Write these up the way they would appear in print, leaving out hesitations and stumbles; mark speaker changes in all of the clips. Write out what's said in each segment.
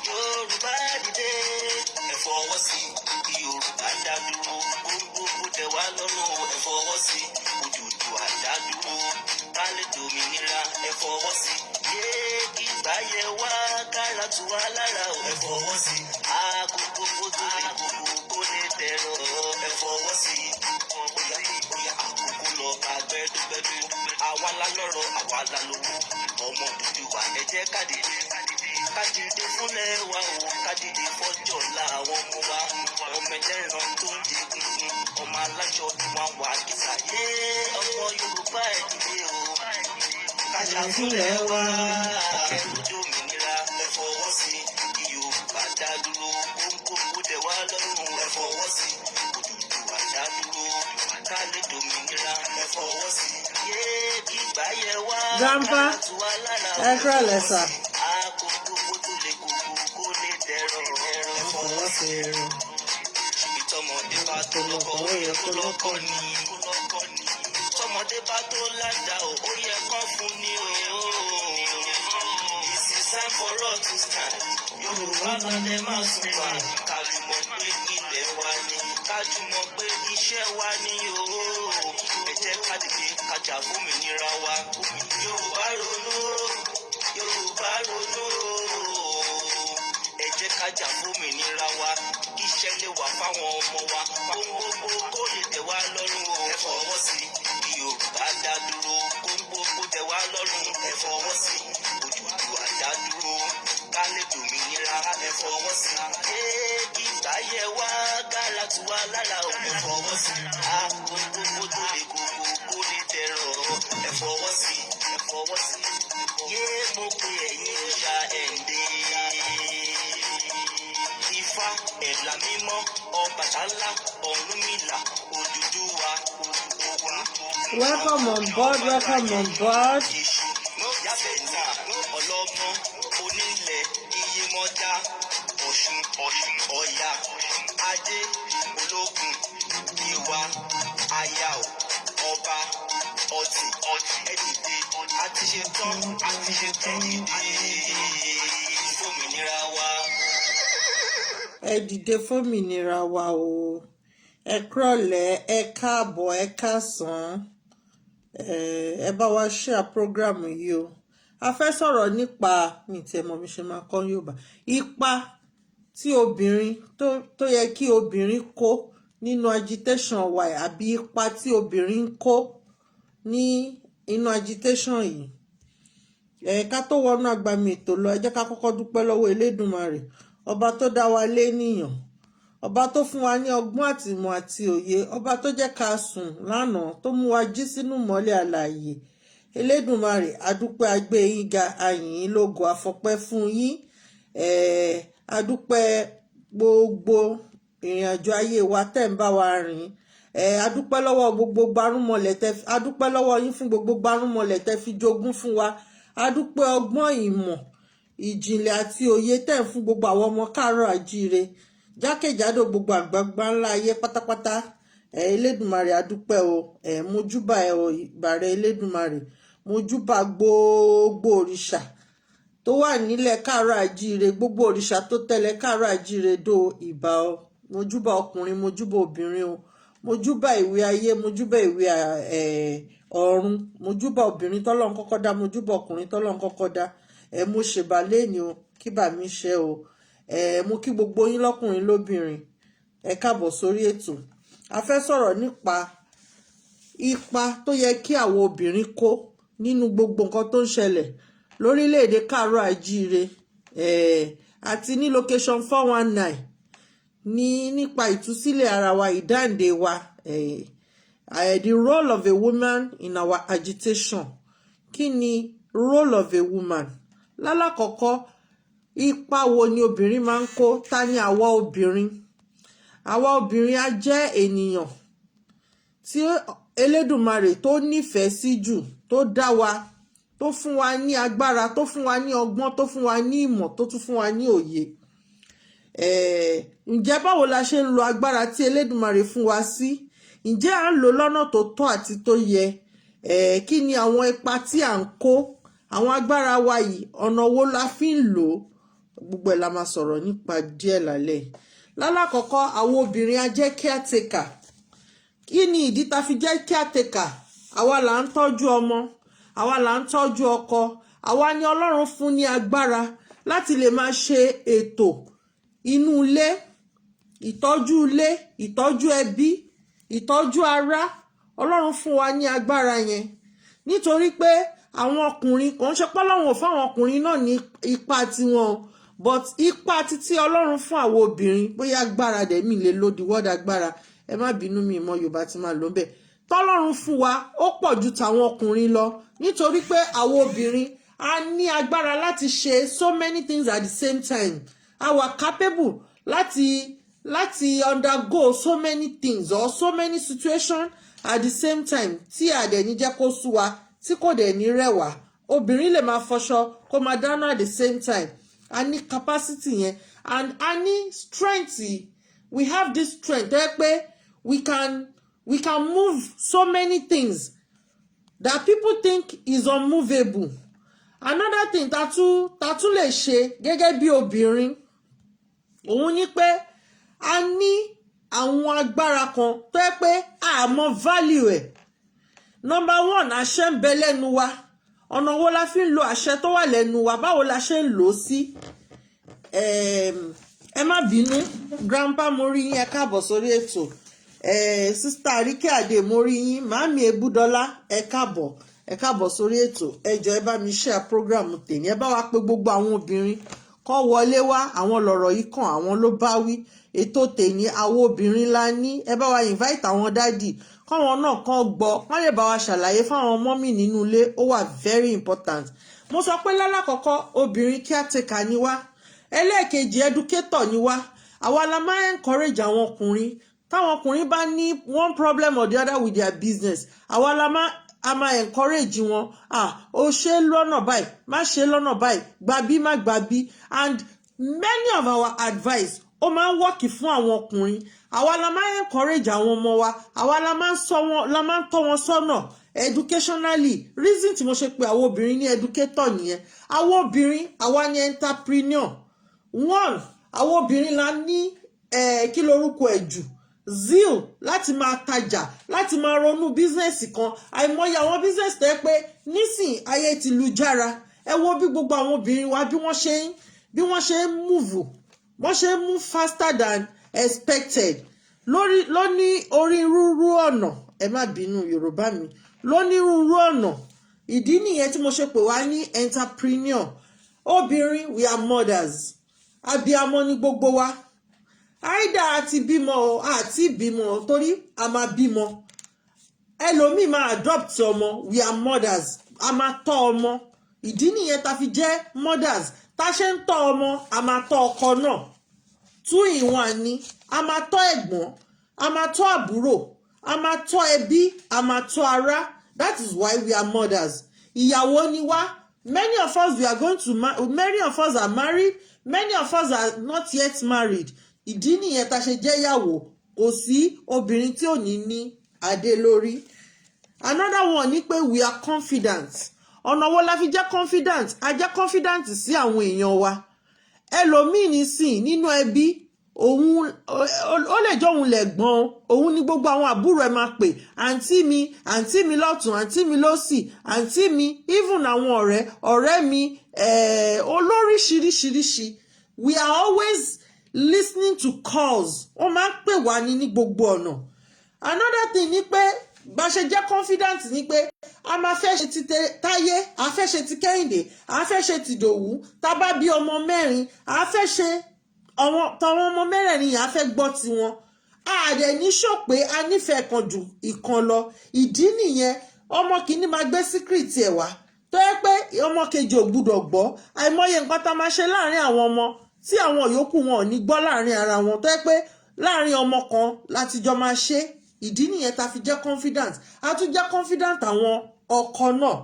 Speaker 1: Yorùbá dìde ẹ fọwọ́ sí Yorùbá dá dúró gbogbo tẹ wá lọ́rùn ẹ fọwọ́ sí Odùduwà dá dúró ká lè dòmìnira ẹ fọwọ́ sí kí ìgbáyé wá kára tù wá lára ẹ fọwọ́ sí àkókò tó lè gbogbo kó lè tẹ̀rọ ẹ fọwọ́ sí bóyá àkókò lọ àgbẹ̀dúgbẹ̀dú àwa la lọ́rọ̀ àwa la lówó ọmọ Odùduwà ẹ jẹ́ ká dìde fúnlẹ̀ wa o ká dìde fọ́jọ́ la àwọn ọmọ wa ọmọ ẹlẹ́ran tó ń di gungun ọmọ alájọ wọn wà kíkà yé ọmọ Yorùbá ẹ dìde o kájà fúnlẹ̀ wa ẹrúdó òmìnira ẹ fọwọ́ sí Yorùbá dá dúró kóńkóńkó dẹ̀ wá lọ́rùn ẹ fọwọ́ sí Odùduwà dá dúró ká lè dòmìnira ẹ fọwọ́ sí kí ìgbà yẹ wá ká tù wá lára ẹ fọwọ́ sí àkókò tó lè kókó kó lè dẹ̀rọ̀ ẹ̀rọ ẹ fọwọ́ sí tọmọdé bá tó lọ́kọ ó yẹ kó lọ́kọ ni tọmọdé bá tó lájà ó yẹ kó fún ni o. This is time for us to stand. Yorùbá náà lè máa sùn wá kájùmọ̀ pé ilẹ̀ wa ni kájùmọ̀ pé iṣẹ́ wa ni o. Ẹ jẹ́ ká dìde kájà fómìnira wa. Yorùbá ronú Yorùbá ronú ẹ jẹ́ kájà fómìnira wa kí iṣẹ́ lè wà fáwọn ọmọ wa gbogbo kó lè tẹ̀ wá lọ́rùn o ẹ fọwọ́ sí Yorùbá dá dúró gbogbo tẹ̀ wá lọ́rùn ẹ fọwọ́ sí Odùduwà dá dúró ká lè dòmìnira ẹ fọwọ́ sí kí ìgbáyé wá gára tù wá lára o ẹ fọwọ́ sí gbogbo tó lè gbogbo kó lè tẹ̀rọ ẹ fọwọ́ sí mo pe ẹ̀yin ìṣà ẹ̀ǹdẹ́ Ifá ẹ̀là mímọ́ Ọbàtálá Ọ̀rúnmìlà Odùduwà Ògún.
Speaker 2: Welcome on board.
Speaker 1: Yábẹ̀tà ọlọ́gbọ́n onílẹ̀ Iyemọja Ọ̀ṣun Ọya Adé Ológun Ìwà Ayao Ọba Ọtì ẹ̀dìdè àti ṣetán dìde fòmìnira wa.
Speaker 2: Ẹ dìde fòmìnira wa o. Ẹ kúrọ̀lẹ́, ẹ káàbọ̀, ẹ káàsán. Ẹ bá wa share program yìí o. A fẹ́ sọ̀rọ̀ nípa mi tí ẹ mọ̀ mi ṣe máa kọ́ Yorùbá. Ipa tí obìnrin tó yẹ kí obìnrin kó nínú agitation wa àbí ipa tí obìnrin kó ní inú agitation yìí. Ká tó wọnú agbami ètò lọ, ẹ jẹ́ ká kọ́kọ́ dúpẹ́ lọ́wọ́ Elédùmarè, ọba tó dá wa lénìyàn, ọba tó fún wa ní ọgbọ́n àtìmọ̀ àti òye, ọba tó jẹ́ ká sùn lánàá, tó mú wa jí sínú mọ́lẹ̀ àlàyé. Elédùmarè, adúpẹ́ agbé yín ga, ayìn lógo, afọpẹ́ fún yín. Adúpẹ́ gbogbo ìrìn àjò ayé wa tẹ́ ń bá wa rìn. Adúpẹ́ lọ́wọ́ gbogbo gbarúmọlẹ̀ adúpẹ́ lọ́wọ́ yín fún gbogbo gbarúmọlẹ̀ tẹ́ fi jogún fún wa. Adúpẹ́ ọgbọ́n ìmọ̀ ìjìnlẹ̀ àti òye tẹ́ ń fún gbogbo àwọn ọmọ káàárọ̀ àjíire jákèjádò gbogbo àgbàgbà ńlá ayé pátápátá. Elédùmarè adúpẹ́ o. Mojúbà ẹ o, ìbàrẹ̀ Elédùmarè. Mojúbà gbogbo òrìṣà tó wà nílẹ̀ káàárọ̀ àjíire, gbogbo òrìṣà tó tẹ̀lé káàárọ̀ àjíire dó ìbà o. Mojúbà ọkùnrin, mojúbà obìnrin o. Mojúbà ìwé ayé, mojúbà ìwé ọ̀run, mojúbà obìnrin tọ́lọ́run kọ́kọ́ dá, mojúbà ọkùnrin tọ́lọ́run kọ́kọ́ dá. Mo ṣèbà lẹ́ni o, kí bà mí ṣe o. Mo kí gbogbo yín lọ́kùnrin lóbìnrin. Ẹ káàbọ̀ sórí ètò. A fẹ́ sọ̀rọ̀ nípa ipa tó yẹ kí àwọn obìnrin kó nínú gbogbo nǹkan tó ń ṣẹlẹ̀ lórílẹ̀‐èdè káàárọ̀ àjíire àti ní location 419 nípa ìtúsílẹ̀ ara wa, ìdáǹdè wa. The role of a woman in our agitation. Kí ni role of a woman? Lálákọ̀ọ́kọ́, ipa wo ni obìnrin máa ń kó? Ta ni àwa obìnrin? Àwa obìnrin a jẹ́ ènìyàn tí Elédùmarè tó nífẹ̀ẹ́ sí jù, tó dá wa, tó fún wa ní agbára, tó fún wa ní ọgbọ́n, tó fún wa ní ìmọ̀, tó tún fún wa ní òye. Ǹjẹ́ báwo la ṣe ń lo agbára tí Elédùmarè fún wa sí? Ǹjẹ́ à ń lò lọ́nà tó tọ́ àti tó yẹ? kí ni àwọn ipa tí à ń kó àwọn agbára wa yìí ọ̀nà wo la fi ń lò ó gbogbo ẹ̀ la máa sọ̀rọ̀ nípa díẹ̀ lálẹ́ lálákọ̀ọ́kọ́ àwọn obìnrin a jẹ́ caretaker kí ni ìdí tá fi jẹ́ caretaker àwa là ń tọ́jú ọmọ àwa là ń tọ́jú ọkọ àwa ni Ọlọ́run fún ní agbára láti lè máa ṣe ètò inú ilé ìtọ́jú ẹbí ìtọ́jú ará Ọlọ́run fún wa ní agbára yẹn nítorí pé àwọn ọkùnrin kò ń ṣe pé Ọlọ́run ò fáwọn ọkùnrin náà ní ipa tiwọn but ipa títí Ọlọ́run fún àwọn obìnrin bóyá agbára dẹ̀ mí lè lòdì wọ́dà agbára ẹ má bínú mi ìmọ̀ Yorùbá ti máa lò ń bẹ̀ tọ́lọ́run fún wa ó pọ̀ ju tàwọn ọkùnrin lọ nítorí pé àwọn obìnrin a ní agbára láti ṣe so many things at the same time a wà capable láti undergo so many things or so many situations at the same time tí a dẹ̀ ní jẹ́ kó sú wa tí kò dẹ̀ ní rẹ̀wà obìnrin lè máa fọṣọ kó máa dáná at the same time a ní capacity yẹn and a ní strength we have this strength ẹ pé we can move so many things that people think is unmovable another thing tá tún lè ṣe gẹ́gẹ́ bí obìnrin òun ni pé a ní àwọn agbára kan tó yẹ pé a mọ value ẹ̀ number one àṣẹ ń bẹ lẹ́nu wa ọ̀nà wo la fi ń lo àṣẹ tó wà lẹ́nu wa báwo la ṣe ń lò ó sí ẹ má bínú grandpa mo rí yín ẹ káàbọ̀ sórí ètò sista Àríkẹ́ Àdè mo rí yín màámi Ebúdọ́lá ẹ káàbọ̀ sórí ètò ẹ jọ̀ọ́ ẹ bá mi share program tèmi ẹ bá wa pé gbogbo àwọn obìnrin kọ́ wọlé wá àwọn lọ̀rọ̀ yìí kàn àwọn ló bá wí ètò tèmi àwọn obìnrin la ní ẹ bá wa invite àwọn dádì káwọn náà kàn gbọ́ wọ́n lè bá wa ṣàlàyé fáwọn mọ́mì nínú ilé ó wà very important mo sọ pé lálákọ̀ọ́kọ́ obìnrin caretaker ni wá ẹlẹ́ẹ̀kejì educator ni wá àwa la máa encourage àwọn ọkùnrin táwọn ọkùnrin bá ní one problem or the other with their business àwa la máa encourage wọn ó ṣe lọ́nà báyìí má ṣe lọ́nà báyìí gbàbí má gbàbí and many of our advice ó máa ń wọ́ọ̀kì fún àwọn ọkùnrin àwa la máa encourage àwọn ọmọ wa àwa la máa ń tọ́ wọn sọ́nà educationally reason tí mo ṣe pé àwọn obìnrin ní educator nìyẹn àwọn obìnrin àwa ní entrepreneur one àwọn obìnrin la ní kí lorúkọ ẹ̀ jù zeal láti máa tajà láti máa ronú bísínẹ́sì kan àìmọye àwọn bísínẹ́sì tẹ́ pé nísìn ayé ti lu jára ẹ wo bí gbogbo àwọn obìnrin wa bí wọ́n ṣe ń move wọ́n ṣe ń move faster than expected lóní onírúurú ọ̀nà ẹ má bínú Yorùbá mi lónírúurú ọ̀nà ìdí nìyẹn tí mo ṣe pè wá ní entrepreneur obìnrin we are mothers abiyamọ ní gbogbo wa àìdá àti bímọ àti bímọ torí a máa bímọ ẹlòmíì máa adopt ọmọ we are mothers a máa tọ́ ọmọ ìdí nìyẹn tá fi jẹ́ mothers tá ṣe ń tọ́ ọmọ a máa tọ́ ọkọ náà two in one ni a máa tọ́ ẹ̀gbọ́n a máa tọ́ àbúrò a máa tọ́ ẹbí a máa tọ́ ará that is why we are mothers ìyàwó ni wá many of us many of us are married many of us are not yet married ìdí nìyẹn tá ṣe jẹ́ ìyàwó kò sí obìnrin tí ò ní adé lórí another one ni pé we are confident ọ̀nà wo la fi jẹ́ confident a jẹ́ confident sí àwọn èèyàn wa ẹlòmíì nísìn nínú ẹbí òun ó lè jọ òun lẹ̀gbọ́n òun ní gbogbo àwọn àbúrò ẹ̀ máa pè àǹtí mi lọ́tún àǹtí mi lósì àǹtí mi even àwọn ọ̀rẹ́ mi olóríṣiríṣiríṣi we are always listening to calls wọ́n máa ń pè wá ní gbogbo ọ̀nà another thing ni pé bá ṣe jẹ́ confident ni pé a máa fẹ́ ṣe ti Táyé a fẹ́ ṣe ti Kẹ́hìndé a fẹ́ ṣe ti Dòwú tá bá bí ọmọ mẹ́rin a fẹ́ ṣe tàwọn ọmọ mẹ́rẹ̀ẹ̀rin yẹn a fẹ́ gbọ́ tiwọn a dẹ̀ ní sọ pé a nífẹ̀ẹ́ kan jù ìkan lọ ìdí nìyẹn ọmọ kìíní máa gbé secret ẹ̀ wá tó yẹ pé ọmọ kejì ò gbúdọ̀ gbọ́ àìmọye nǹkan tá máa ṣe láàrin àwọn ọmọ tí àwọn yòókù wọn ò ní gbọ́ láàrin ara wọn tó yẹ pé láàrin ọmọ kan láti jọ máa ṣe ìdí nìyẹn tá fi jẹ́ confident a tún jẹ́ confident àwọn ọkọ náà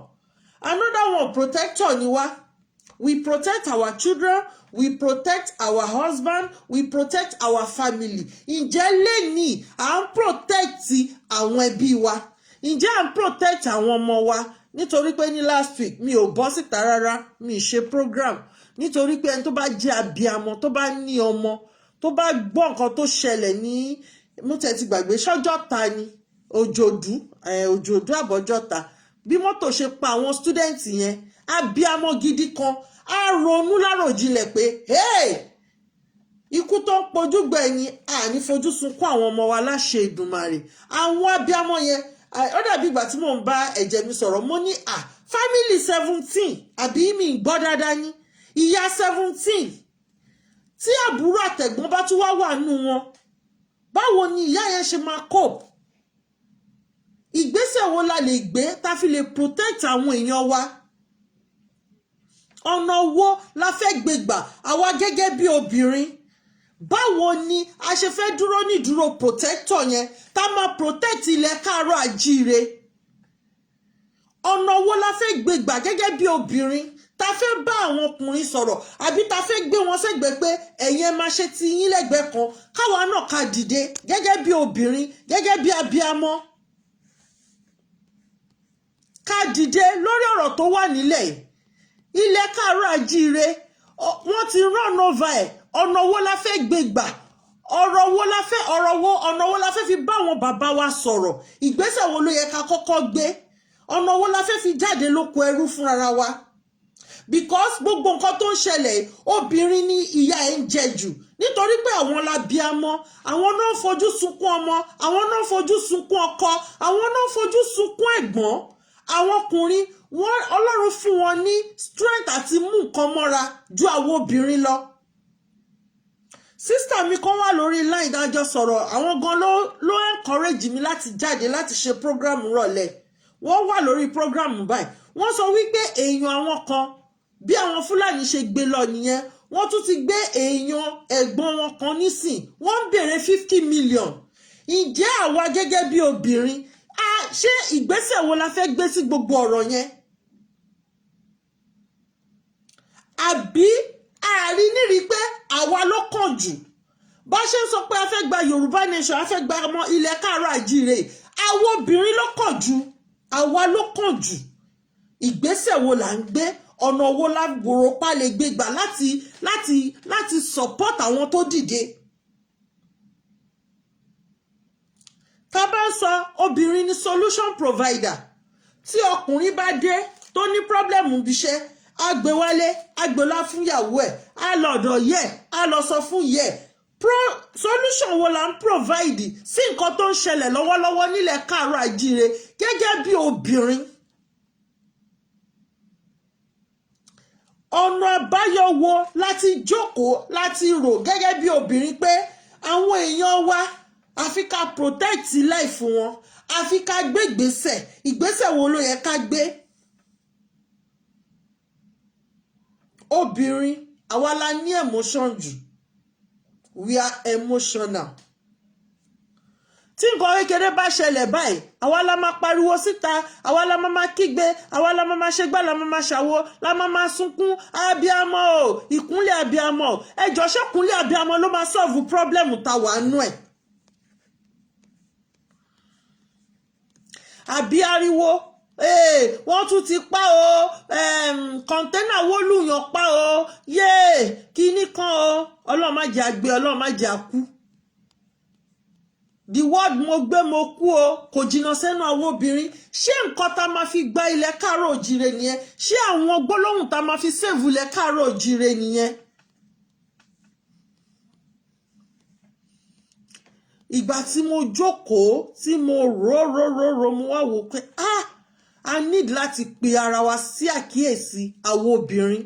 Speaker 2: another one protector ni wá we protect our children we protect our husband we protect our family ǹjẹ́ lẹ́ni à ń protect àwọn ẹbí wa ǹjẹ́ à ń protect àwọn ọmọ wa? Nítorí pé ní last week mi ò bọ́ síta rárá, mi ṣe program nítorí pé ẹni tó bá jẹ́ abiyamọ tó bá ní ọmọ tó bá gbọ́ nǹkan tó ṣẹlẹ̀ ní mútẹ̀ ti gbàgbé sọ́jọ́ta ni òjòdú àbọ̀jọ́ta bí mọ́tò ṣe pa àwọn student yẹn, abiyamọ gidi kan á ronú láròjinlẹ̀ pé ikú tó ń pojú gbẹ̀yìn àní fojú sunkún àwọn ọmọ wa láṣẹ Ìdùmarè. Àwọn abiyamọ yẹn ó dàbí ìgbà tí mò ń bá ẹ̀jẹ̀ mi sọ̀rọ̀, mo ní family 17 àbí mi gbọ́ dáadáa ní ìyá 17 tí àbúrò àtẹ̀gbọ́n bá tún wà nù wọn, báwo ni ìyá yẹn ṣe máa cope? Ìgbésẹ̀ wo la lè gbé tá fi lè protect àwọn èèyàn wa? Ọ̀nà wo la fẹ́ gbé gbà àwa gẹ́gẹ́ bí obìnrin? Báwo ni a ṣe fẹ́ dúró ní dúró protector yẹn tá máa protect ilẹ̀ káàárọ̀ àjíire? Ọ̀nà wo la fẹ́ gbé gbà gẹ́gẹ́ bí obìnrin tá fẹ́ bá àwọn ọkùnrin sọ̀rọ̀ àbí tá fẹ́ gbé wọn sẹ́gbẹ̀ẹ́ pé ẹ̀yin máa ṣe ti yín lẹ́gbẹ̀ẹ́ kan, káwa náà ká dìde gẹ́gẹ́ bí obìnrin, gẹ́gẹ́ bí abiyamọ, ká dìde lórí ọ̀rọ̀ tó wà nílẹ̀. Ilẹ̀ káàárọ̀ àjíire wọ́n ti run over ẹ̀. Ọ̀nà wo la fẹ́ gbé gbà? Ọ̀nà wo la fẹ́ fi bá àwọn bàbá wa sọ̀rọ̀? Ìgbésẹ̀ wo ló yẹ ká kọ́kọ́ gbé? Ọ̀nà wo la fẹ́ fi jáde lóko ẹrú fúnra wa? Because gbogbo nǹkan tó ń ṣẹlẹ̀ obìnrin ní ìyà ẹ̀ ń jẹ jù nítorí pé àwọn lábíamọ, àwọn náà fojú sunkún ọmọ, àwọn náà fojú sunkún ọkọ, àwọn náà fojú sunkún ẹ̀gbọ́n. Àwọn ọkùnrin wọn Ọlọ́run fún wọn ní strength àti mú nǹkan mọ́ra ju àwọn obìnrin lọ. Sister mi kan wà lórí line dájọ́ sọ̀rọ̀, àwọn gan ló encourage mi láti jáde láti ṣe program rọ̀lẹ́. Wọ́n wà lórí program báyìí. Wọ́n sọ wípé èèyàn àwọn kan bí àwọn Fúlàní ṣe gbé lọ nìyẹn, wọ́n tún ti gbé èèyàn ẹ̀gbọ́n wọn kan nísìn, wọ́n ń béèrè 50 million. Ǹjẹ́ àwa gẹ́gẹ́ bí obìnrin ṣé ìgbésẹ̀ wo la fẹ́ gbé sí gbogbo ọ̀rọ̀ yẹn? Àbí àrí nírí pé àwa ló kàn jù? Bá ṣe ń sọ pé a fẹ́ gba Yorùbá nation, a fẹ́ gba ọmọ ilẹ̀ káàárọ̀ àjíire, àwọn obìnrin ló kàn jù, àwa ló kàn jù. Ìgbésẹ̀ wo là ń gbé? Ọ̀nà wo la gbòòrò pa lè gbé gbà láti support àwọn tó dìde? Tá bá sọ obìnrin ni solution provider. Tí ọkùnrin bá dé tó ní problem bíṣẹ́, á gbé wálé, á gbé lọ fún ìyàwó ẹ̀, á lọ ọ̀dọ̀ yẹ, á lọ sọ fún yẹ. Solution wo la ń provide sí nǹkan tó ń ṣẹlẹ̀ lọ́wọ́lọ́wọ́ nílẹ̀ káàárọ̀ àjíire gẹ́gẹ́ bí obìnrin? Ọ̀nà àbáyọ wo láti jókòó láti rò gẹ́gẹ́ bí obìnrin pé àwọn èèyàn wa àfi ká protect life wọn, àfi ká gbé ìgbésẹ̀ wo ló yẹ ká gbé? Obìnrin àwa la ní emotion jù, we are emotional. Tí nǹkan kékeré bá ṣẹlẹ̀ báyìí, àwa la máa pariwo síta, àwa la máa kígbe, àwa la máa ṣe gbá, la máa ṣàwo, la máa sunkún. Abiyamọ o, ìkúnlẹ̀ abiyamọ, ẹjọ́ ṣẹ́kúnlẹ̀ abiyamọ ló máa solve problem tá wà nú ẹ̀. Àbí ariwo, wọ́n tún ti pa o, kọ̀ńténà wó lùyàn pa o, kíní kan o, Ọlọ́run má jẹ́ àgbé, Ọlọ́run má jẹ́ àkú. The word mo gbé mo kú o kò jìnnà sẹ́nu àwọn obìnrin. Ṣé nǹkan tá máa fi gba ilẹ̀ káàárọ̀ òjíire nìyẹn? Ṣé àwọn gbólóhùn tá máa fi save ilẹ̀ káàárọ̀ òjíire nìyẹn? Ìgbà tí mo jókòó tí mo rò mo wá wò pé a need láti pe ara wa sí àkíyèsí àwọn obìnrin.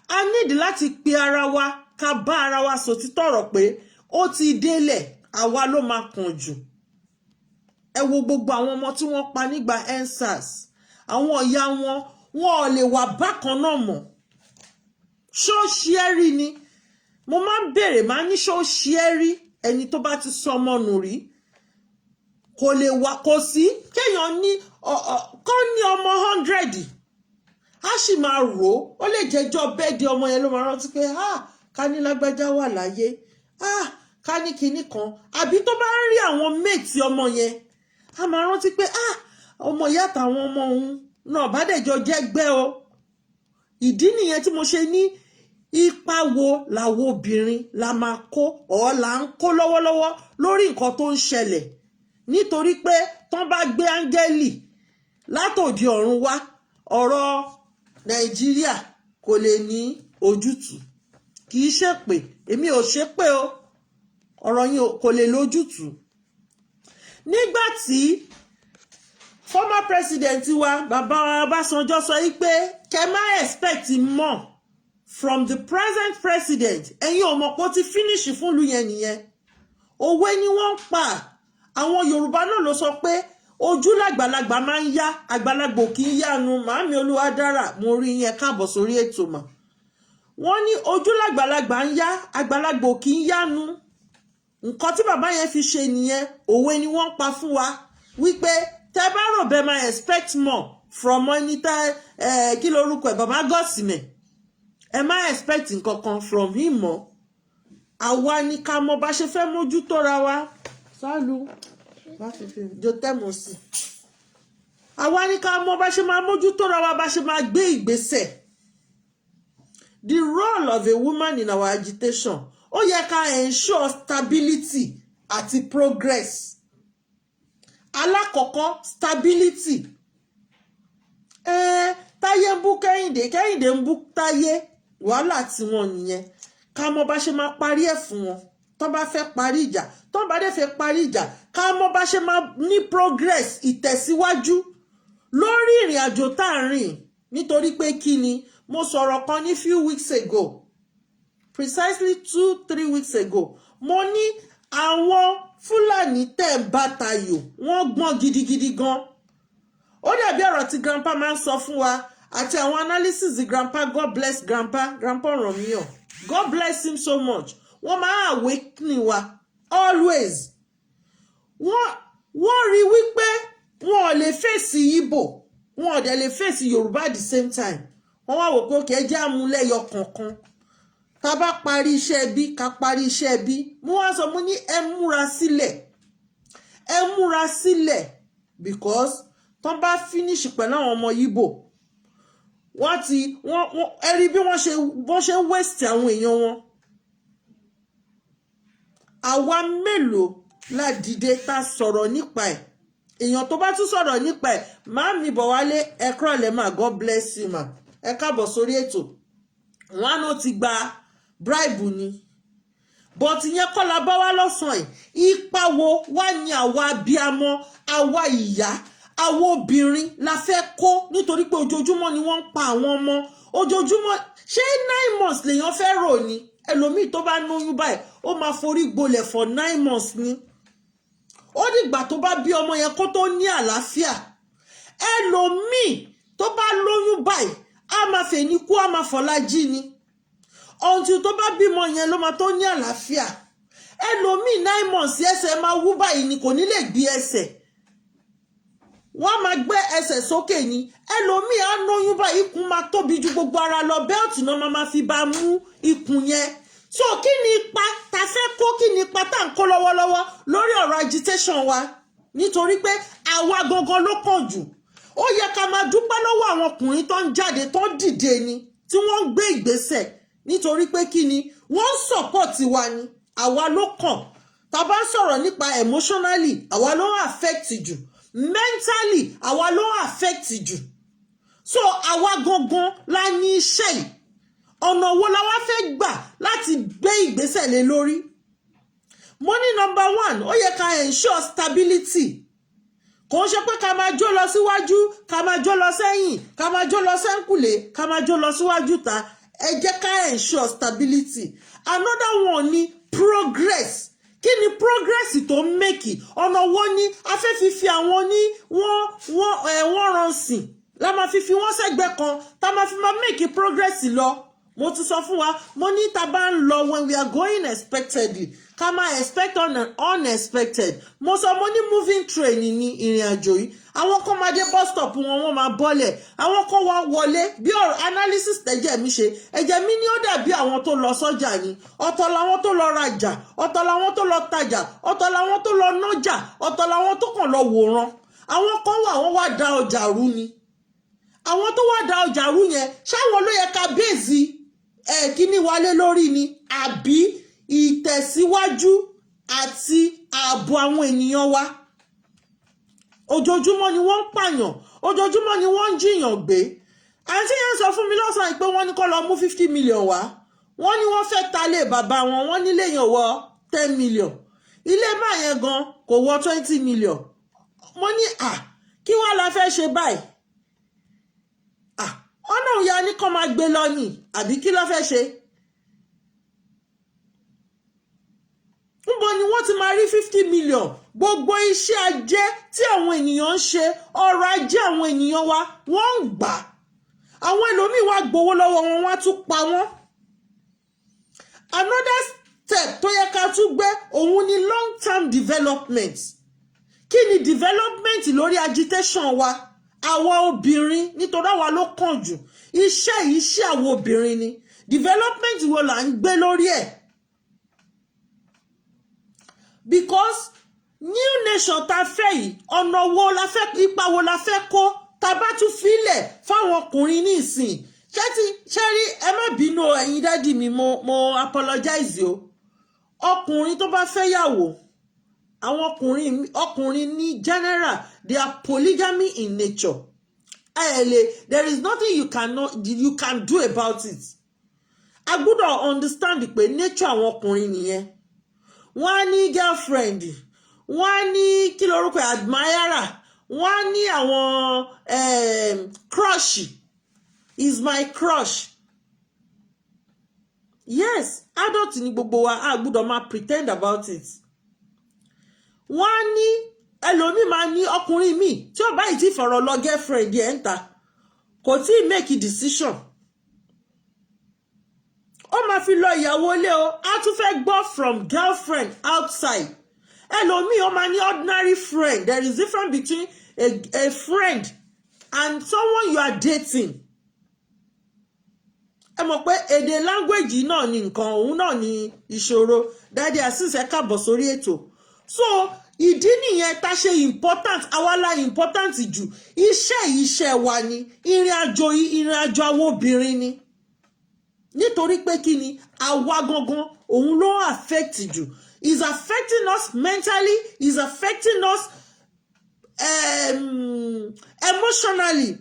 Speaker 2: A need láti pe ara wa ká bá ara wa sòtítọ́ ọ̀rọ̀ pé ó ti délẹ̀, àwa ló máa kàn jù. Ẹ wo gbogbo àwọn ọmọ tí wọ́n pa nígbà EndSARS, àwọn ìyá wọn ò lè wà bákan náà mọ́. Ṣó ṣe é rí ni? Mo máa ń béèrè, máa ní ṣó ṣe é rí? Ẹni tó bá ti sọ ọmọ nù rí kò lè wà, kò sí kéèyàn ní kó ní ọmọ 100 á sì máa rò ó lè jẹjọ́ bẹ́ẹ̀dì ọmọ yẹn ló máa rántí pé ká ní lágbájá wà láyé, ká ní kinní kan. Àbí tó bá ń rí àwọn méètì ọmọ yẹn á máa rántí pé ọmọ ìyá àtàwọn ọmọ òun náà bá dẹ̀jọ jẹ́gbẹ́ o. Ìdí nìyẹn tí mo ṣe ní ipa wo làwọn obìnrin la máa kó ọ̀ là ń kó lọ́wọ́lọ́wọ́ lórí nǹkan tó ń ṣẹlẹ̀, nítorí pé tán bá gbé áńgẹ́lì látòdì ọ̀run wá ọ̀rọ̀ Nàìjíríà kò lè ní ojútùú. Kì í ṣe pé èmi ò ṣe pé o, ọ̀rọ̀ yín kò lè lójútùú. Nígbà tí former president wa bàbá Ọbásanjọ́ sọ pé kẹ́ má expect more from the present president, ẹ̀yin ò mọ̀ pé ó ti finish fún ìlú yẹn nìyẹn. Òwe ni wọ́n ń pa. Àwọn Yorùbá náà ló sọ pé ojú làgbàlagbà máa ń yá, àgbàlagbà kì í yánu. Màámi Olúwadára, mo rí yẹn káàbọ̀ sórí ètò mà. Wọ́n ní ojú làgbàlagbà ń yá, àgbàlagbà kì í yánu. Nǹkan tí bàbá yẹn fi ṣe nìyẹn. Òwe ni wọ́n pa fún wa wípé tẹ́ bá rò bẹ́ẹ̀ máa expect more from ẹni tẹ́ kí lorúkọ ẹ̀ bàbá Gọ́sìmẹ̀, ẹ má expect nǹkan kan from him mọ́. Àwa ni ká mọ bá ṣe fẹ́ mójútó ra wa. Sálù bá fi jọ tẹ́mọ̀ sí. Àwa ni ká mọ bá ṣe máa mójútó ra wa, bá ṣe máa gbé ìgbésẹ̀. The role of a woman in our agitation, ó yẹ ká ensure stability àti progress. Alákọ̀ọ́kọ́ stability. Táyé ń bú Kẹ́hìndé, Kẹ́hìndé ń bú Táyé, wàhálà tí wọ́n nìyẹn. Ká mọ bá ṣe máa parí ẹ̀ fún wọn tó bá fẹ́ parí ìjà, tó bá dé fẹ́ parí ìjà, ká mọ bá ṣe máa ní progress, ìtẹ̀síwájú lórí ìrìn àjò tá à ń rìn. Nítorí pé kí ni, mo sọ̀rọ̀ kan ní few weeks ago, precisely 2-3 weeks ago, mo ní àwọn Fúlàní tẹ̀ ń bá tayò wọ́n gbọ́n gidigidi gan. Ó dàbí ọ̀rọ̀ tí grandpa máa ń sọ fún wa àti àwọn analysis grandpa. God bless grandpa Romeo, God bless him so much. Wọ́n máa awakening wa always. Wọ́n rí wípé wọn ò lè fèsì Ìgbò, wọn ò dẹ̀ lè fèsì Yorùbá at the same time. Wọ́n wá wò pé òkè jẹ́ àmúlẹ́yọ kankan. Tá bá parí iṣẹ́ ẹbí ká parí iṣẹ́ ẹbí. Mo wá sọ mo ní ẹ múra sílẹ̀, because tán bá finish pẹ̀lú àwọn ọmọ Ìgbò, wọ́n ẹ rí bí wọ́n ṣe ń waste àwọn èèyàn wọn. Àwa mélòó la dìde tá sọ̀rọ̀ nípa ẹ̀? Èèyàn tó bá tún sọ̀rọ̀ nípa ẹ̀, Màámi Bọ̀wálé, ẹ kúrọ̀lẹ́ mà, God bless you mà, ẹ káàbọ̀ sórí ètò. Wọ́n á ti gba bribe ni, but ìyẹn kọ́ la bá wá lọ́sàn-án yìí. Ipa wo wá ní àwa abiyamọ, àwa ìyá, àwa obìnrin la fẹ́ kó, nítorí pé ojoojúmọ́ ni wọ́n ń pa àwọn ọmọ. Ojoojúmọ́, ṣé 9 months lèèyàn fẹ́ rò ní? Ẹlòmíì tó bá lóyún báyìí ó máa forí gbolẹ̀ for 9 months ni. Ó dìgbà tó bá bí ọmọ yẹn kó tó ní àlàáfíà. Ẹlòmíì tó bá lóyún báyìí á máa fẹ́ ní kú, á máa fọ̀lá jí ni. Until tó bá bímọ yẹn ló máa tó ní àlàáfíà. Ẹlòmíì 9 months ẹsẹ̀ máa wú báyìí ni, kò ní lè gbé ẹsẹ̀. Wọ́n máa gbé ẹsẹ̀ sókè ni. Ẹlòmíì á lóyún báyìí, ikùn máa tóbi ju gbogbo ara lọ, bẹ́ẹ̀tì náà máa fi bá mú ikùn yẹn. So kí ni ipa ta fẹ́ kó, kí ni ipa tá ń kó lọ́wọ́lọ́wọ́ lórí ọ̀rọ̀ agitation wa? Nítorí pé àwa gangan ló kàn jù. Ó yẹ ká máa dúpẹ́ lọ́wọ́ àwọn ọkùnrin tó ń jáde, tó ń dìde ni, tí wọ́n ń gbé ìgbésẹ̀. Nítorí pé kí ni, wọ́n ń support wa ni. Àwa ló kàn. Tá bá sọ̀rọ̀ nípa emotionally, àwa ló affect jù. Mentally, àwa ló affect jù. So àwa gangan la ní iṣẹ́ yìí. Ọ̀nà wo la wá fẹ́ gbà láti gbé ìgbésẹ̀ lé lórí? Mo ní number 1, ó yẹ ká ensure stability. Kò ń ṣe pé ká máa jó lọ síwájú, ká máa jó lọ sẹ́yìn, ká máa jó lọ sẹ́ńkùlé, ká máa jó lọ síwájú ta. Ẹ jẹ́ ká ensure stability. Another one ni progress. Kí ni progress tó ń make? Ọ̀nà wo ni a fẹ́ fi àwọn ní wọ́n ránṣìn la máa fi wọ́n sẹ́gbẹ́ kan, tá máa fi máa make progress lọ. Mo ti sọ fún wa, mo ní tá bá ń lọ, when we are going expectedly, ká máa expect unexpected. Mo sọ mo ní moving train ní ìrìn àjò yìí. Àwọn kan máa dé bus stop wọ́n máa bọ́lẹ̀. Àwọn kan wá wọlé bí ọ̀rọ̀ analysis tẹ́jẹ̀ mi ṣe. Ẹ̀jẹ̀ mi ní ó dàbí àwọn tó lọ sọ́jà ni. Ọ̀tọ̀ làwọn tó lọ rajà, ọ̀tọ̀ làwọn tó lọ tajà, ọ̀tọ̀ làwọn tó lọ nájà, ọ̀tọ̀ làwọn tó kàn lọ wòran. àwọn kan wà wọ́n wá da ọjà rú ni àwọn tó wá da ọjà rú yẹn ṣáwọn ló yẹ ká bèèzì kíní wálé lórí ni àbí ìtẹ̀síwájú àti ààbò àwọn ènìyàn wa ojoojúmọ́ ni wọ́n ń pààyàn ojoojúmọ́ ni wọ́n ń jiyàn gbé àǹtí yẹn sọ fún mi lọ́sàn-án pé wọ́n ní kó lọ mú 50 million wá wọ́n ní wọ́n fẹ́ ta lé bàbá wọn wọ́n nílé yẹn wọ 10 million ilé máa yẹn gan kò wọ 20 million mo ní kí wọ́n la fẹ́ ṣe báyìí ọ̀nà òya ní kó máa gbé lọ ní àbí kí ló fẹ́ ṣe níbo ni wọ́n ti máa rí 50 million gbogbo iṣẹ́ ajé tí àwọn ènìyàn ń ṣe ọrọ̀ ajé àwọn ènìyàn wa wọ́n ń gbà àwọn ẹlòmíì wá gbowó lọ́wọ́ wọn wá tún pa wọ́n another step tó yẹ ká tún gbé òun ni long term development kí ni development lórí agitation wa àwa obìnrin nítorí àwa ló kàn jù iṣẹ́ yìí ṣe àwọn obìnrin ni development wo là ń gbé lórí ẹ̀ because new nation ta fẹ́ yìí ọ̀nà wo la fẹ́ ipa wo la fẹ́ kó ta bá tún filẹ̀ fáwọn ọkùnrin ní ìsìn ṣẹ́rí ẹ má bínú ẹ̀yin dádì mi mo apologize o ọkùnrin tó bá fẹ́ yàwó àwọn ọkùnrin ní general they are polygamy in nature there is nothing you can do about it a gbọ́dọ̀ understand pé nature àwọn ọkùnrin nìyẹn wọ́n á ní girlfriend wọ́n á ní kí lorúkọ admirer wọ́n á ní àwọn crush is my crush yes adult ni gbogbo wa a gbọ́dọ̀ máa pretend about it wọ́n á ní ẹlòmíì máa ní ọkùnrin míì tí ó bá yìí ti fọ̀rọ̀ lọ girlfriend ẹ̀ ń ta kò tí ì make a decision ó máa fi lọ ìyàwó ilé o á tún fẹ́ gbọ́ from girlfriend outside ẹlòmíì ó máa ní ordinary friend there is difference between a friend and someone you are dating ẹ mọ̀ pé èdè language náà ni nǹkan òun náà ni ìṣòro dáadé àṣìṣe káàbọ̀ sórí ètò so ìdí nìyẹn tá ṣe important awala important jù iṣẹ́ wa ni ìrìn àjò àwọn obìnrin ni nítorí pé kí ni àwa gangan òun ló affect jù is affecting us mentally is affecting us emotionally.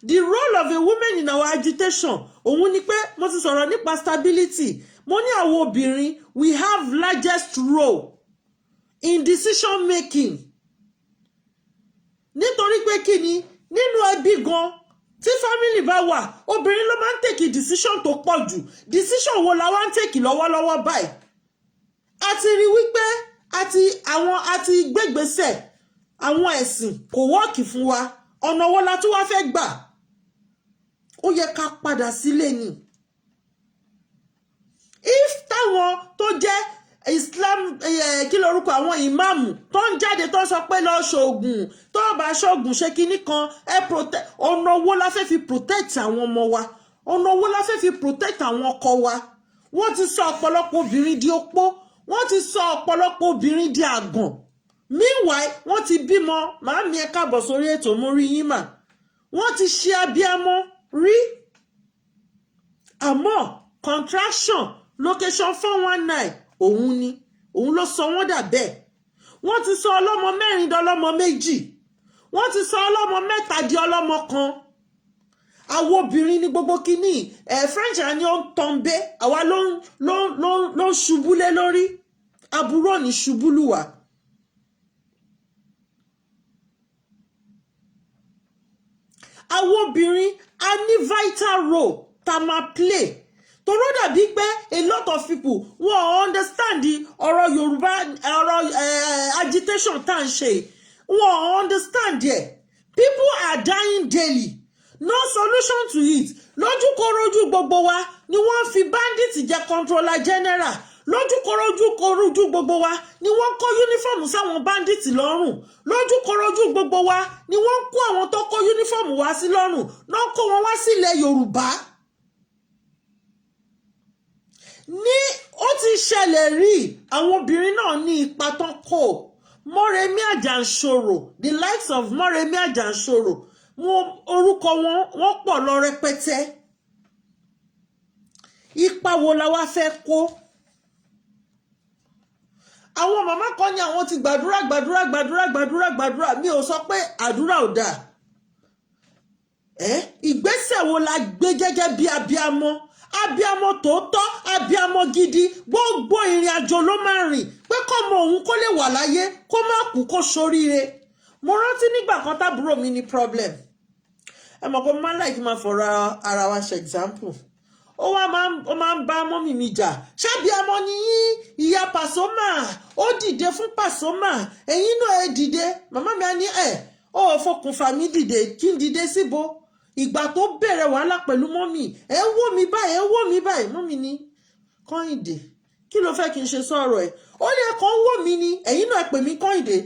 Speaker 2: The role of a woman in our agitation òun ni pé mo ti sọ̀rọ̀ nípa stability mo ní àwọn obìnrin we have largest role in decision making nítorí pé kí ni nínú ẹbí gan tí family bá wà obìnrin ló máa ń take decision tó pọ̀ jù decision wo la wá ń take lọ́wọ́lọ́wọ́ báyìí a ti rí wípé àti gbégbèsè àwọn ẹ̀sìn kò wọ́ọ̀kì fún wa ọ̀nà wo la tún wá fẹ́ gbà ó yẹ ká padà sílé ni if táwọn tó jẹ́ Islam kí lorúkọ àwọn ìmáàmù tó ń jáde tó sọ pé lọ ṣoògùn tó bá ṣoògùn ṣe kinní kan ọ̀nà wo la fẹ́ fi protect àwọn ọmọ wa ọ̀nà wo la fẹ́ fi protect àwọn ọkọ wa wọ́n ti sọ ọ̀pọ̀lọpọ̀ obìnrin di opó wọ́n ti sọ ọ̀pọ̀lọpọ̀ obìnrin di àgàn meanwhile wọ́n ti bímọ màámi ẹ káàbọ̀ sórí ètò mo rí yín mà wọ́n ti ṣe abíamọ rí àmọ́ contraction location 419 òun ló sọ wọ́n dà bẹ́ẹ̀ wọ́n ti sọ ọlọ́mọ mẹ́rin dọ́lọ́mọ méjì wọ́n ti sọ ọlọ́mọ mẹ́ta di ọlọ́mọ kan àwọn obìnrin ní gbogbo kínní French ni ó ń tọ́ǹbé àwa ló ń ṣubú lé lórí aburú ní ṣubú lùwà. Àwọn obìnrin a ní vital role tá máa play toró dàbí pé a lot of people wọ́n understand ọ̀rọ̀ Yorùbá ọ̀rọ̀ agitation tá à ń ṣe wọ́n understand ẹ̀ people are dying daily no solution to it lójúkorojú gbogbo wa ni wọ́n fi bandit jẹ controller general lójúkorojú gbogbo wa ni wọ́n kó uniform sáwọn bandit lọ́rùn lójúkorojú gbogbo wa ni wọ́n kó àwọn tó kó uniform wá sí lọ́rùn náà kó wọn wá sílẹ̀ Yorùbá ní ó ti ṣẹlẹ̀ rí àwọn obìnrin náà ní ipa tán kó Mọ́remí Àjànṣòro, the likes of Mọ́remí Àjànṣòro, orúkọ wọn pọ̀ lọ rẹpẹtẹ. Ipa wo la wá fẹ́ kó? Àwọn màmá kan ní àwọn ti gbàdúrà mi ò sọ pé àdúrà ò dáa. Ìgbésẹ̀ wo la gbé gẹ́gẹ́ bí abiyamọ? Abiyamọ tòótọ́, abiyamọ gidi, gbogbo ìrìn àjò ló máa rìn pé kọ́mọ òun kó lè wà láyé, kó má kú, kó ṣoríire. Mo rántí nígbà kan tábúrò mi ní problem. Ẹ mọ̀ pé mo máa ń láì kí n máa fọ̀rọ̀ ara wa ṣe example. Ó máa ń bá mọ́mì mi jà. Ṣábíamọ ni yín, ìyá Pasuma, ó dìde fún Pasuma, ẹ̀yin náà ẹ dìde. Màmá mi á ní ó fọkùnfà mi dìde, kí n dìde síbo? Ìgbà tó bẹ̀rẹ̀ wàhálà pẹ̀lú mọ́mì, ẹ wò mí báyìí, mọ́mì ní Kọ́hìndé, kí ló fẹ́ kí n ṣe sọ̀rọ̀ ẹ̀? Ó ní ẹ̀kọ́ ń wò mí ni, ẹ̀yin náà pè mí Kọ́hìndé.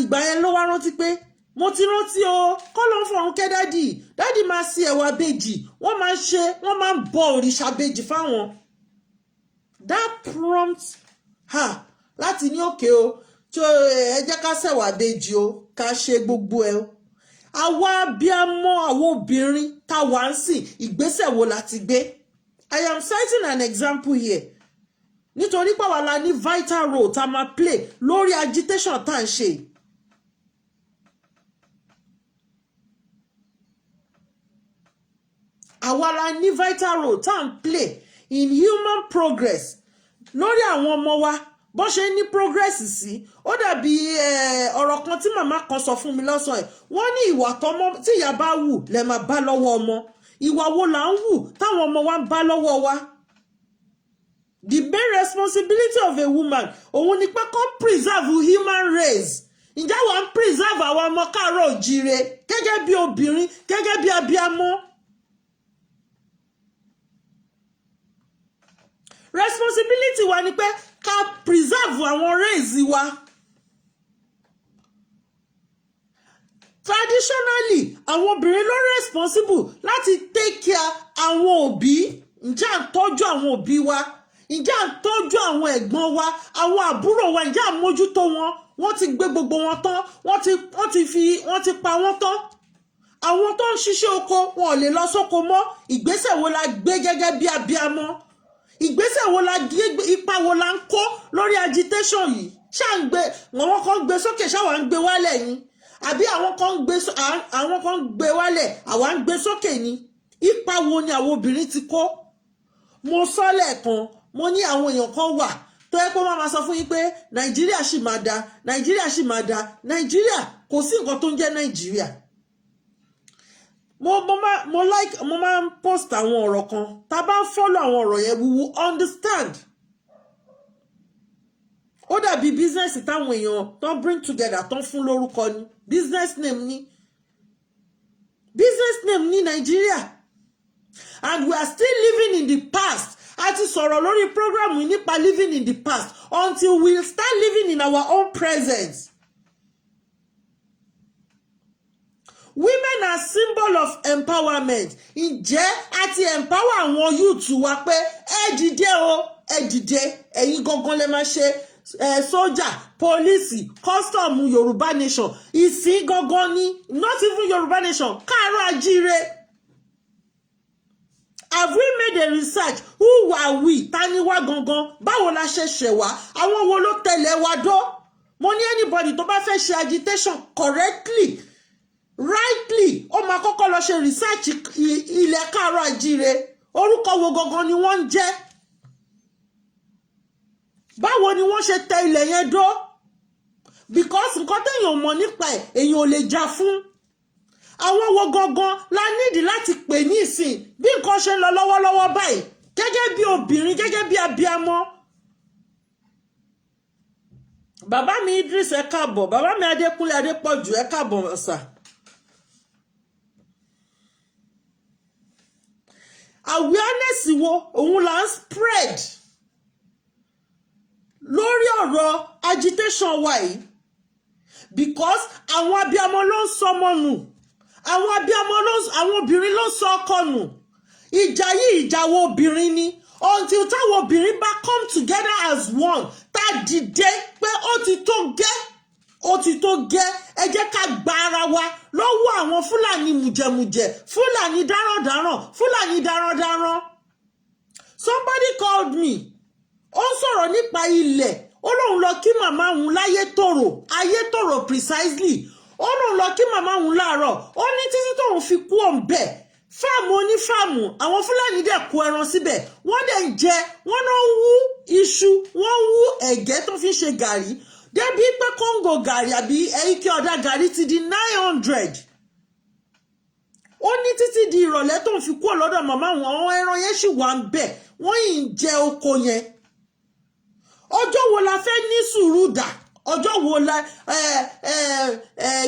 Speaker 2: Ìgbà yẹn ló wá rántí pé mo ti rántí o, kọ́ ló ń fọ̀run kẹ́ dádì máa ṣe ẹ̀wà bèjì, wọ́n máa ń bọ òrìṣà bèjì fáwọn. That prompt her láti ní òkè o, tí ẹ jẹ́ ká ṣẹ̀wà bèjì o, ká ṣe gbogbo ẹ̀ o. Àwa abiyamọ, àwọn obìnrin tá wà ń sìn, ìgbésẹ̀ wo la ti gbé? I am citing an example here. Nítorí pé àwa la ní vital role tá máa play lórí agitation tá ń ṣe. Àwa la ní vital role tá ń play in human progress lórí àwọn ọmọ wa. Bó ṣe ní progress sí, ó dàbí ọ̀rọ̀ kan tí màmá kan sọ fún mi lọ́sàn-án. Wọ́n ní ìwà tọ́mọ tí ìyá bá wù lẹ máa bá lọ́wọ́ ọmọ. Ìwà wo là ń wù táwọn ọmọ wa ń bá lọ́wọ́ wa? The main responsibility of a woman òun ni pé kó preserve human race. Ǹjẹ́ wọ́n ń preserve àwọn ọmọ káàárọ̀ òjíire gẹ́gẹ́ bí obìnrin, gẹ́gẹ́ bí abiyamọ? Responsibility wa ni pé ká preserve àwọn race wa. Traditionally, àwọn obìnrin ló responsible láti take care àwọn òbí. Ǹjẹ́ à ń tọ́jú àwọn òbí wa? Ǹjẹ́ à ń tọ́jú àwọn ẹ̀gbọ́n wa? Àwọn àbúrò wa, ǹjẹ́ à ń mójútó wọn? Wọ́n ti gbé gbogbo wọn tán, wọ́n ti pa wọ́n tán. Àwọn tó ń ṣiṣẹ́ oko, wọn ò lè lọ sóko mọ́. Ìgbésẹ̀ wo la gbé gẹ́gẹ́ bí abiyamọ? Ìgbésẹ̀ wo la gbé, ipa wo la ń kó lórí agitation yìí? Ṣá ń gbé, àwọn kan gbé sókè, ṣáwa ń gbé wálẹ̀ ni? Àbí àwọn kan gbé wálẹ̀, àwa ń gbé sókè ni? Ipa wo ni àwọn obìnrin ti kó? Mo sọ lẹ́ẹ̀kan, mo ní àwọn èèyàn kan wà tó yẹ kó máa sọ fún yín pé Nàìjíríà ṣì máa da, Nàìjíríà ṣì máa da. Nàìjíríà kò sí nǹkan tó ń jẹ́ Nàìjíríà. Mo máa ń post àwọn ọ̀rọ̀ kan. Tá bá ń follow àwọn ọ̀rọ̀ yẹn, we will understand. Ó dàbí business táwọn èèyàn tó bring together tó ń fún lórúkọ ni. Business name ní Nàìjíríà. And we are still living in the past. A ti sọ̀rọ̀ lórí program yìí nípa living in the past until we start living in our own present. Women are symbol of empowerment. Ǹjẹ́ a ti empower àwọn youth wa pé ẹ dìde o, ẹ dìde, ẹ̀yin gangan lè máa ṣe sójà, pólísì, custom Yorùbá nation. Ìsìn gangan ni, not even Yorùbá nation, káàárọ̀ ajíire. Have we made a research? Who are we? Ta ni wá gangan? Báwo la ṣe ṣẹ̀ wá? Àwọn wo ló tẹ̀lé wa dó? Mo ní anybody tó bá fẹ́ ṣe agitation correctly, rightly, ó máa kọ́kọ́ lọ ṣe research ilẹ̀ káàárọ̀ ajíire. Orúkọ wo gangan ni wọ́n ń jẹ́? Báwo ni wọ́n ṣe tẹ ilẹ̀ yẹn dó? Because nǹkan téèyàn mọ̀ nípa ẹ̀, èèyàn ò lè jà fún. Àwọn wo gangan la nídìí láti pè ní ìsìn bí nǹkan ṣe ń lọ lọ́wọ́lọ́wọ́ báyìí gẹ́gẹ́ bí obìnrin, gẹ́gẹ́ bí abiyamọ. Bàbá mi Idris ẹ káàbọ̀, bàbá mi Adékúnlé Adépọ̀jù ẹ káàbọ̀ sà. Awareness wo òun là ń spread lórí ọ̀rọ̀ agitation wa yìí, because àwọn abiyamọ ló ń sọmọ nù, àwọn abiyamọ àwọn obìnrin ló ń sọ ọkọ nù. Ìjà yìí ìjà wo obìnrin ni until táwọn obìnrin bá come together as one, tá ká dìde pé ó ti tó gẹ́ ẹ jẹ́ ká gba ara wa lọ́wọ́ àwọn Fúlàní mùjẹ̀mùjẹ̀, Fúlàní darandaran. Somebody called me, ó sọ̀rọ̀ nípa ilẹ̀, ó lóun lọ kí màmá òun Ayétòrò precisely, ó lóun lọ kí màmá òun láàárọ̀, ó ní títí tóun fi kú òǹbẹ̀ fáàmù onífáàmù àwọn Fúlàní dẹ̀ kó ẹran síbẹ̀, wọ́n dẹ̀ ń jẹ, wọ́n náà wú iṣu, wọ́n wú ẹ̀gẹ́ tó fi ṣe gàrí, débi pé kóńgò gàrí àbí ike ọ̀dà gàrí ti di 900. Ó ní títí di ìrọ̀lẹ́ tó ń fi kúrò lọ́dọ̀ màmá wọn, àwọn ẹran yẹn sì wà ń bẹ̀, wọ́n yìí ń jẹ oko yẹn. Ọjọ́ wo la fẹ́ ní sùúrù dà? Ọjọ́ wo la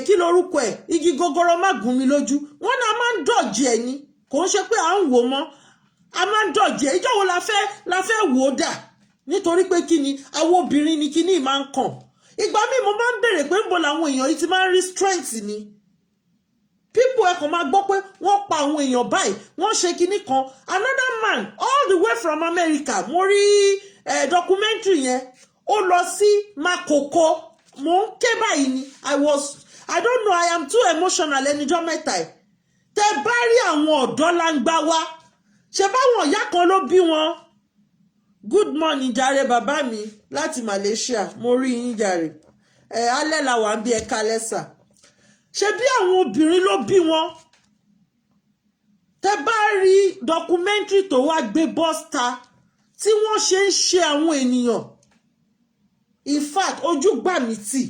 Speaker 2: kí lorúkọ ẹ̀, igi gogoro má gún mi lójú, wọ́n náà máa ń dọ̀jì ẹ̀ ni, kò ń ṣe pé à ń wò mọ́, a máa ń dọ̀jì ẹ̀. Ìjọ́ wo la fẹ́ wò ó dà? Nítorí pé kí ni àwọn obìnrin ni kí ni máa ń kàn. Ìgbà míì mo máa ń bèrè pé níbo làwọn èèyàn yìí ti máa ń rí strength ni. People ẹ kàn máa gbọ́ pé wọ́n pa àwọn èèyàn báyìí, wọ́n ṣe kinní kan. Another man all the way from America, mo rí documentary yẹn, ó lọ sí Makoko, mo ń ké báyìí ni. I don't know, I am too emotional ẹnijọ́ mẹ́ta ẹ̀. Tẹ bá rí àwọn ọ̀dọ́ láńgbá wá, ṣe báwọn ìyá kan ló bí wọn. Good morning jàre bàbá mi láti Malaysia, mo rí yín jàre. Alẹ́ la wà ń bí ẹ̀ka lẹ́sà. Ṣé bí àwọn obìnrin ló bí wọn? Tẹ bá rí documentary tó wá gbé bọ́sta tí wọ́n ṣe ń ṣe àwọn ènìyàn. In fact, ojú gbà mí tì.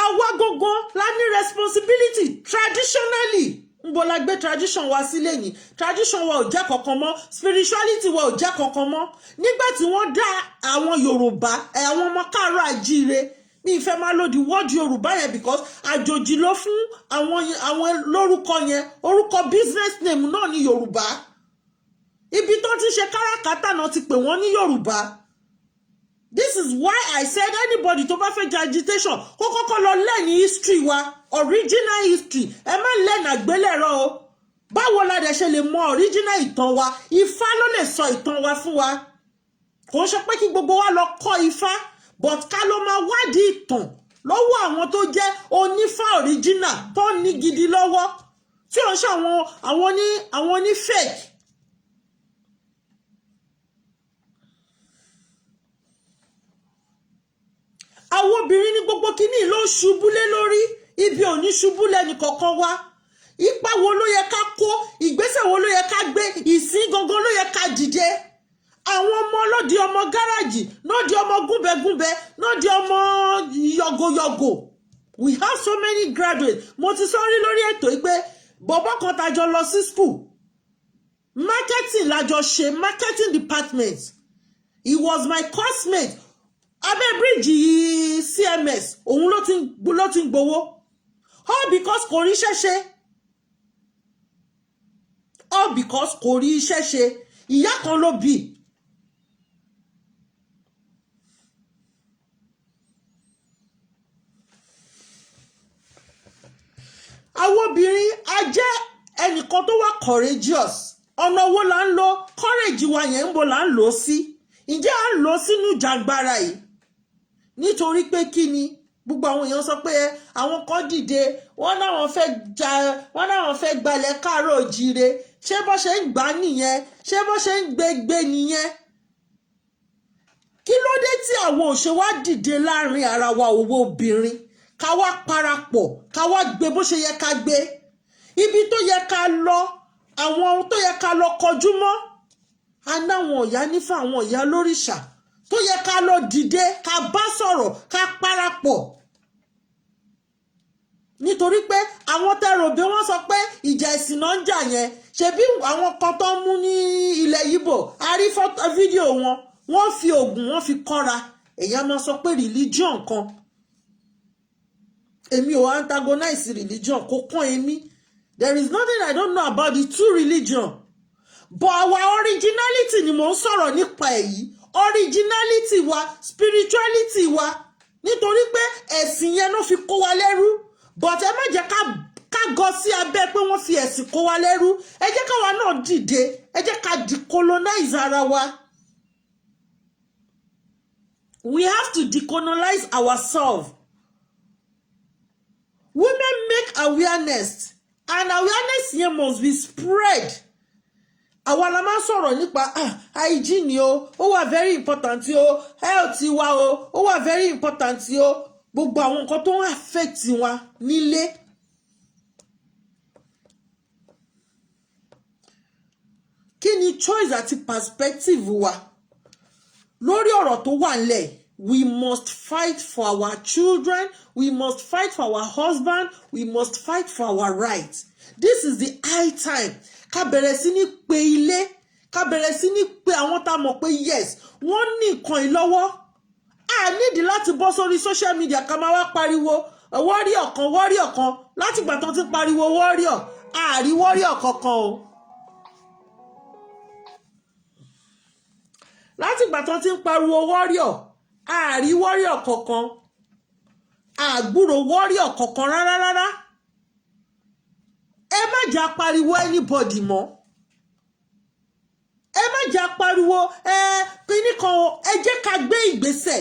Speaker 2: Àwa gógó la ní responsibility traditionally. Nbo la gbé tradition wa sílẹ̀ yìí. Tradition wa ò jẹ́ kankan mọ́, spirituality wa ò jẹ́ kankan mọ́. Nígbà tí wọ́n dá àwọn Yorùbá, àwọn ọmọ káàárọ̀ àjíire, mi ìfẹ́ máa lo the word Yorùbá yẹn because àjòjì ló fún àwọn lórúkọ yẹn, orúkọ business name náà ní Yorùbá. Ibi tó ti ṣe káràkátà náà ti pè wọ́n ní Yorùbá. This is why I said anybody tó bá fẹ́ jẹ agitation kó kọ́kọ́ lọ learn history wa, original history. Ẹ má learn àgbélẹ̀rọ o. Báwo la dẹ̀ ṣe lè mọ original ìtàn wa? Ifá ló lè sọ ìtàn wa fún wa. Kò ṣe pé kí gbogbo wa lọ kọ́ Ifá, but ká ló máa wádìí ìtàn lọ́wọ́ àwọn tó jẹ́ onífá original tó ní gidi lọ́wọ́, tí ó ń ṣe àwọn ní fake. Àwọn obìnrin ní gbogbo kíní ló ṣubú lé lórí, ibi ò ní ṣubú lẹ́ni kọ̀ọ̀kan wá. Ipa wo ló yẹ ká kó, ìgbésẹ̀ wo ló yẹ ká gbé, ìsìn gangan ló yẹ ká dìde. Àwọn ọmọ lódi ọmọ gáràjì, lódi ọmọ gúnbẹ̀gúnbẹ̀, lódi ọmọ yọ̀gòyọ̀gò. We have so many graduates. Mo ti sọ rí lórí ètò pé bọ̀bọ́ kan tajọ lọ sí school. Marketing lájọ ṣe, marketing department. He was my classmate. Abẹ́ bíríìjì CMS, òun ló ti ń gbowó. All because kò rí iṣẹ́ ṣe. All because kò rí iṣẹ́ ṣe. Ìyá kan ló bí. Àwọn obìnrin a jẹ́ ẹnìkan tó wà courageous. Ọ̀nà wo là ń lo courage wa yẹn, ń bo là ń lò ó sí? Ǹjẹ́ à ń lò ó sínú Ijangbara yìí? Nítorí pé kí ni gbogbo àwọn èèyàn sọ pé àwọn kan dìde, wọ́n náwọn fẹ́ gbalẹ̀ káàárọ̀ òjíire. Ṣé bó ṣe ń gbà nìyẹn? Ṣé bó ṣe ń gbé nìyẹn? Kí ló dé tí àwọn ò ṣe wá dìde láàrin ara wa òwò obìnrin? Ká wá parapọ̀, ká wá gbé bó ṣe yẹ ká gbé. Ibi tó yẹ ká lọ, àwọn tó yẹ ká lọ kọjú mọ́. Anáwọn ìyá nífà, àwọn ìyá lóríṣà tó yẹ ká lọ dìde, ká bá sọ̀rọ̀, ká parapọ̀. Nítorí pé àwọn tẹ́rò bí wọ́n sọ pé ìjà ẹ̀sìn náà ń jà yẹn, ṣebí àwọn kan tó ń mú ní ilẹ̀ Yíbò, a rí fídíò wọn, wọ́n fi oògùn wọ́n fi kọ́ra. Èèyàn máa sọ pé religion kan. Èmi ò antagonize religion, kò kàn èmi. There is nothing I don't know about the two religion. But our originality ni mo ń sọ̀rọ̀ nípa èyí. Originality wa, spirituality wa. Nítorí pé ẹ̀sìn yẹn ló fi kó wa lẹ́rú. But ẹ má jẹ́ ká gọ sí abẹ́ pé wọ́n fi ẹ̀sìn kó wa lẹ́rú. Ẹ jẹ́ káwa náà dìde, ẹ jẹ́ ká decolonize ara wa. We have to decolonize ourselves. Women make awareness, and awareness here must be spread. Àwa la máa sọ̀rọ̀ nípa hygiene o, ó wà very important o, health wa o, ó wà very important o. Gbogbo àwọn nǹkan tó ń affect wa nílé. Kí ni choice àti perspective wa lórí ọ̀rọ̀ tó wà nílẹ̀? We must fight for our children, we must fight for our husband, we must fight for our rights. This is the high time. Ká bẹ̀rẹ̀ sí ní pe ilé, ká bẹ̀rẹ̀ sí ní pe àwọn tá mọ̀ pé yes, wọ́n ní nǹkan ìlọ́wọ́. A nídìí láti bọ́ sórí social media ká máa wá pariwo warrior kan láti ìgbà tó ti pariwo warrior, àárí warrior kankan o. Láti ìgbà tó ti ń pariwo warrior, àárí warrior kankan, àgbúrò warrior kankan rárá. Ẹ má jà pariwo anybody mọ́. Ẹ má jà pariwo kíní kan, ẹ jẹ́ ká gbé ìgbésẹ̀.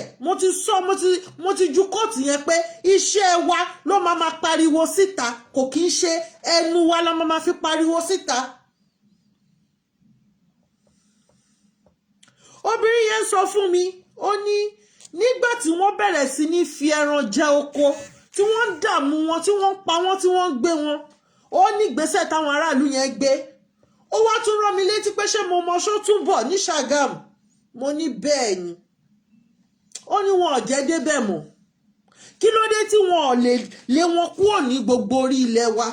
Speaker 2: Mo ti ju kóòtù yẹn pé iṣẹ́ wa ló máa pariwo síta, kò kí ń ṣe ẹnu wa la máa fi pariwo síta. Obìnrin yẹn sọ fún mi, ó ní nígbà tí wọ́n bẹ̀rẹ̀ sí ní fi ẹran jẹ oko, tí wọ́n ń dààmú wọn, tí wọ́n ń pa wọ́n, tí wọ́n ń gbé wọn, ó ní ìgbésẹ̀ táwọn aráàlú yẹn gbé. Ó wá tún rán mi létí pé ṣé mo mọ Ṣótúbọ̀ ní Ṣàgámù. Mo ní bẹ́ẹ̀ ni. Ó ní wọn ò jẹ́ débẹ̀ mọ́. Kí ló dé tí wọn ò lé wọn kúrò ní gbogbo orí ilẹ̀ wa?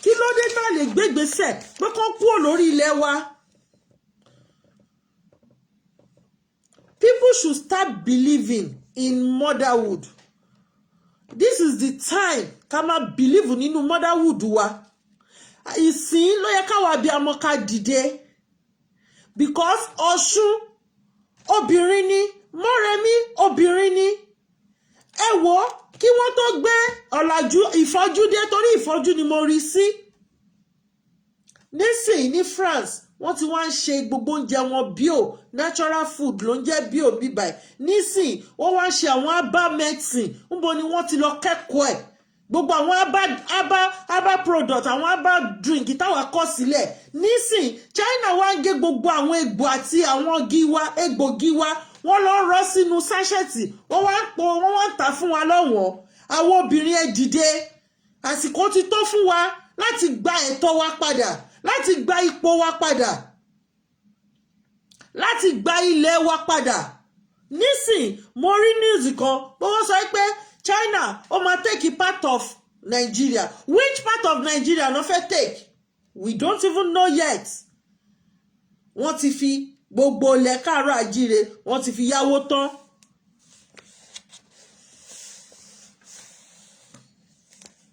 Speaker 2: Kí ló dé tá lè gbégbésẹ̀ pé kán kúrò lórí ilẹ̀ wa? People should start believing in motherhood. This is the time ká máa believe nínú motherhood wa. Ìsìn ló yẹ káwa bí amọ ká dìde. Because Ọ̀ṣun obìnrin ni, Mọ́remí obìnrin ni. Ẹ wò kí wọ́n tó gbé ọ̀làjú ìfọ́jú dé, torí ìfọ́jú ni mo rí sí. Nísìnyí ní France, wọ́n ti wá ń ṣe gbogbo oúnjẹ wọn bio, natural food ló ń jẹ́ bio bíbáyìí. Nísìnyí wọ́n wá ń ṣe àwọn herbal medicine. Níbo ni wọ́n ti lọ kẹ́kọ̀ọ́ ẹ̀? Gbogbo àwọn herbal product, àwọn herbal drink táwa kọ́ sílẹ̀. Nísìnyí China wá ń gé gbogbo àwọn egbò àti àwọn egbògi wa, wọ́n lọ rọ́ sínú sáṣẹ́tì, wọ́n wá ń tà fún wa lọ́wọ́n. Àwọn obìnrin ẹ dìde, àsìkò ti tó fún wa láti gba ẹ̀tọ́ wa padà, láti gba ipò wa padà, láti gba ilẹ̀ wa padà. Nísìn mo rí news kan bó wọ́n sọ pé China ó máa take part of Nigeria. Which part of Nigeria no fẹ́ take? We don't even know yet. Wọ́n ti fi gbogbo ilẹ̀ káàárọ̀ àjíire, wọ́n ti fi yáwó tán.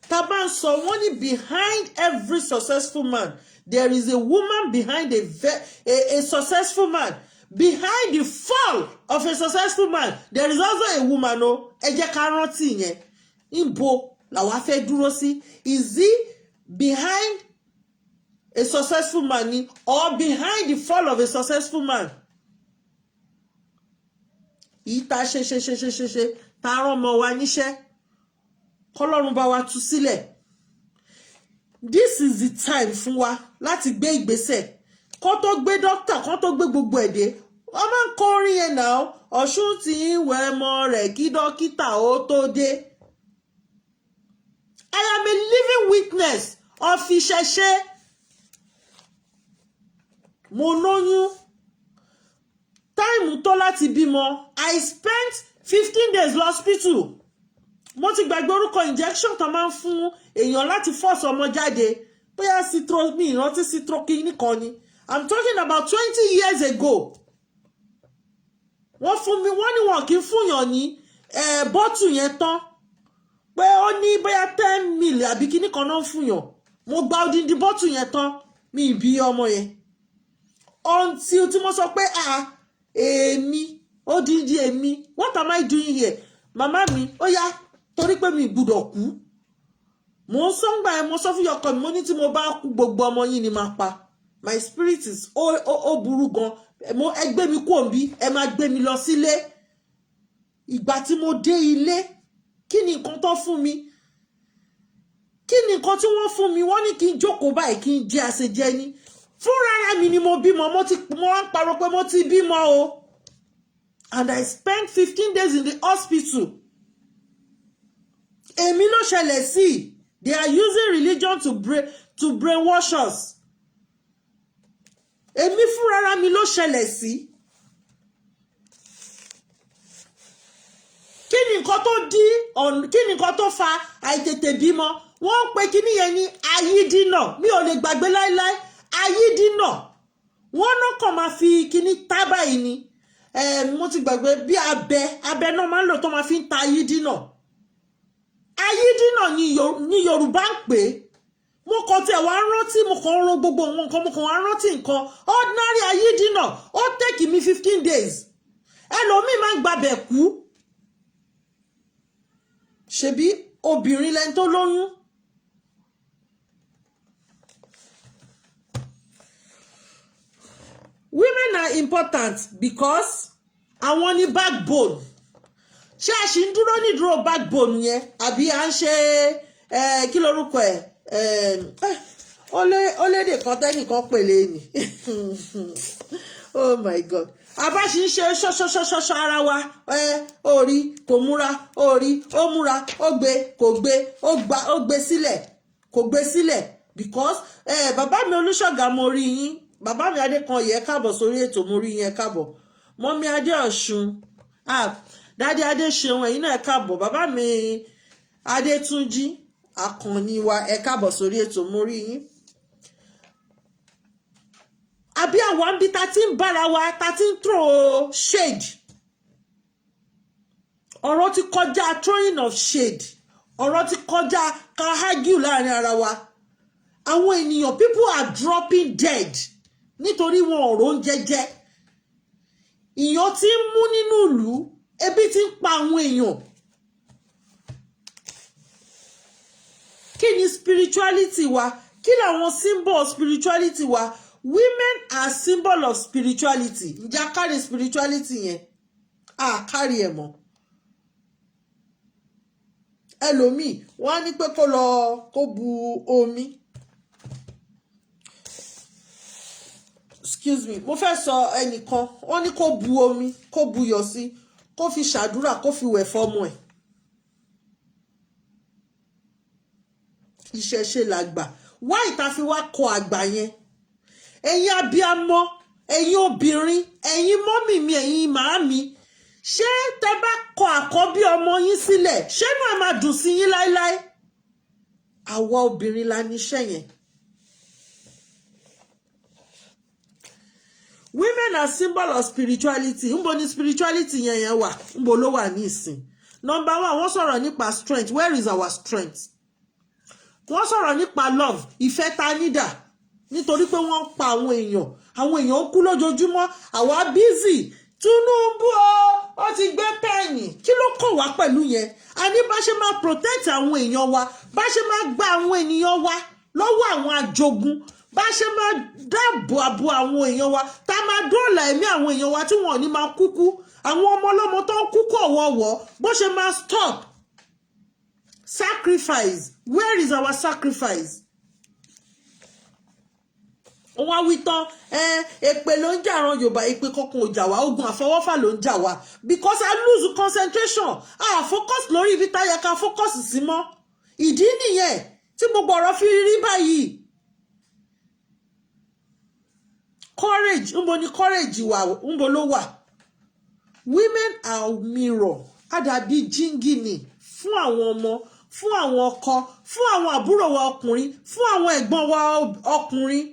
Speaker 2: Tá bá ń sọ wọ́n ní behind every successful man there is a woman behind a successful man. Behind the fall of a successful man there is also a woman. O ẹ jẹ́ ká rántí yẹn. Níbo làwa fẹ́ dúró sí? Is he behind a successful man ni, or behind the fall of a successful man? Ìta ṣe ta rán ọmọ wa níṣẹ́, kọ́lọ́run bá wa tú sílẹ̀. This is the time fún wa láti gbé ìgbésẹ̀. Kó tó gbé dókítà, kó tó gbé gbogbo ẹ̀dẹ́, wọ́n máa ń kọ orin yẹn náà. Ọ̀ṣun ti ń wẹ ọmọ rẹ̀ kí dókítà ó tó dé. I am a living witness of ìṣẹ̀ṣe. Mo lóyún, táìmù tó láti bímọ. I spent 15 days lọ́spítù. Mo ti gbàgbé orúkọ injection tó máa ń fún èèyàn láti force ọmọ jáde. Bóyá mi ìrántí citrokin nìkan ni. I'm talking about 20 years ago. Wọ́n fún mi, wọ́n ní wọn kì í fúnyàn ní bọ́tù yẹn tán. Pé ó ní bóyá 10 mil àbí kíní kan náà fúnyàn. Mo gba odindi bọ́tù yẹn tán, mi bí ọmọ yẹn. Until tí mo sọ pé èmi odidi èmi what am I doing here màmá mi ó yá torí pé mi gbúdọ̀ kú mo ń sọ́ngbà ẹ̀ mo sọ fún ọkọ mi mo ní tí mo bá kú gbogbo ọmọ yín ni máa pa my spirit is ó burú gan ẹ gbé mi kúrò níbí ẹ máa gbé mi lọ sílé ìgbà tí mo dé ilé kí ni nǹkan tó fún mi kí ni nǹkan tí wọ́n fún mi wọ́n ní kí n jókòó báyìí kí n jẹ àṣejẹ ni fúnra ara mi ni mo bímọ mo wá ń parọ́ pé mo ti bímọ o and I spent 15 days in the hospital èmi ló ṣẹlẹ̀ sí they are using religion to brainwash us èmi fúnra ara mi ló ṣẹlẹ̀ sí kí ni nǹkan tó dí kí ni nǹkan tó fa àìtètè bímọ wọ́n ń pe kíní yẹn ní ayídínà mi ò lè gbàgbé láíláí ayídínà wọ́n náà kàn máa fi kíní tábà yìí ni mo ti gbàgbé bí abẹ náà máa ń lò tó máa fi ń ta ayídínà ni Yorùbá ń pè é mo kàn tẹ̀ wá rántí mo kàn ń ro gbogbo nǹkan mo kàn wá rántí nǹkan ordinary ayídínà ó take mi 15 days ẹlòmíì máa ń gbabẹ̀ kú ṣebí obìnrin lẹni tó lóyún women are important because àwọn ni backbone ṣé a ṣì ń dúró ní dúró backbone yẹn àbí à ń ṣe kí lorúkọ ó lédè kan tẹ́nìkan pèlè ni oh my god àbá ṣì ń ṣe ṣọ́ṣọ́ṣọ́ṣọ́ ara wa orí kò múra orí ó múra ó gbé kò gbé ó gbé sílẹ̀ kò gbé sílẹ̀ because bàbá mi Olúṣọ̀gá mo rí yín bàbá mi Adékanyè káàbọ̀ sórí ètò mo rí yín ẹ káàbọ̀ mọ́mí Adéọ̀ṣun dádì Adéṣeun ẹ̀yin náà ẹ káàbọ̀ bàbá mi Adétúnjí Àkànní wa ẹ káàbọ̀ sórí ètò mo rí yín àbí àwọn àbí ta ti ń bára wa ta ti ń throw shade ọ̀rọ̀ ti kọjá throwing of shade ọ̀rọ̀ ti kọjá ká argue láàrin ara wa àwọn ènìyàn people are dropping dead nítorí wọn ọ̀rọ̀ oúnjẹ jẹ ìyàn ti ń mú nínú ìlú ebi ti ń pa àwọn èèyàn kí ni spirituality wa kí làwọn symbol spirituality wa women are symbol of spirituality ǹjẹ́ a carry spirituality yẹn a carry ẹ̀ mọ́ ẹlòmíì wọ́n á ní pé kó bu omi excuse me mo fẹ́ sọ ẹnìkan wọ́n ní kó bu omi kó buyọ̀ sí kó fi ṣàdúrà kó fi wẹ̀ fọ́mọ ẹ̀ ìṣẹ̀ṣe làgbà wá ìta fi wá kọ àgbà yẹn ẹ̀yin abiyamọ ẹ̀yin obìnrin ẹ̀yin mọ́mì mi ẹ̀yin màámi ṣé tẹ́ bá kọ àkọ́bí ọmọ yín sílẹ̀ ṣé inú ẹ̀ máa dùn sí yín láéláé àwa obìnrin la níṣẹ́ yẹn. Women are symbol of spirituality ńbo ni spirituality yẹn wà ńbo ló wà ní ìsìn. Number one wọ́n sọ̀rọ̀ nípa strength where is our strength? Wọ́n sọ̀rọ̀ nípa love ìfẹ́ ta nídà nítorí pé wọ́n pa àwọn èèyàn kú lójoojúmọ́ àwa busy Tinubu ó ti gbé pẹ́ẹ̀nì kí ló kàn wá pẹ̀lú yẹn a ní bá ṣe máa protect àwọn èèyàn wa bá ṣe máa gba àwọn ènìyàn wa lọ́wọ́ àwọn ajogun bá ṣe máa dáàbò àbò àwọn èèyàn wa tá a máa dóòlà ẹ̀mí àwọn èèyàn wa tí wọ́n ní máa kúkú àwọn ọmọ ọlọ́mọ tó ń kúkú ọ̀wọ̀ọ̀wọ̀ bó ṣe máa stop sacrifice where is our sacrifice? Wọ́n wí tán èpè ló ń jà ran Yorùbá èpè kankan ò jà wá ogun àfọwọ́fà ló ń jà wá because I lose concentration focus lórí ibi táyà ká focus sí mọ́ ìdí nìyẹn tí gbogbo ọ̀rọ̀ fi rí báyìí. Courage ńbo ni courage wà ńbo ló wà? Women are mirror àdàbí jíngìnì fún àwọn ọmọ fún àwọn ọkọ fún àwọn àbúrò wa ọkùnrin fún àwọn ẹ̀gbọ́n wa ọkùnrin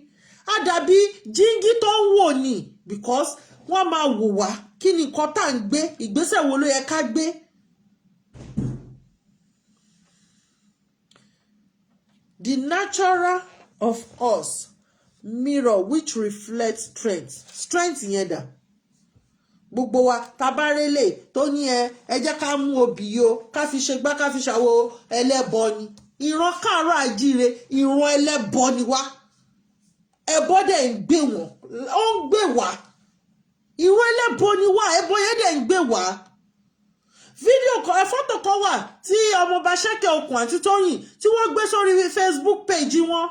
Speaker 2: àdàbí jíngì tó ń wò ní because wọ́n máa wò wá kí ni nǹkan tá à ń gbé ìgbésẹ̀ wo ló yẹ ká gbé. The natural of us mirror which reflects strength yẹn dà gbogbo wa tabarele tó ní ẹ jẹ́ ká mú obì yo ká fi ṣe gbá ká fi ṣàwo ẹlẹ́bọ ni ìran Káàárọ̀ Oòjíire ìran ẹlẹ́bọ ni wá ẹbọ dẹ̀ ń gbé wọn ó ń gbé wá ìran ẹlẹ́bọ ni wá ẹbọ yẹn dẹ̀ ń gbé wá fídíò kan fọ́tò kan wà tí ọmọọba Ṣẹ́kẹ̀ Okùn àti Tóyìn tí wọ́n gbé sórí Facebook page wọn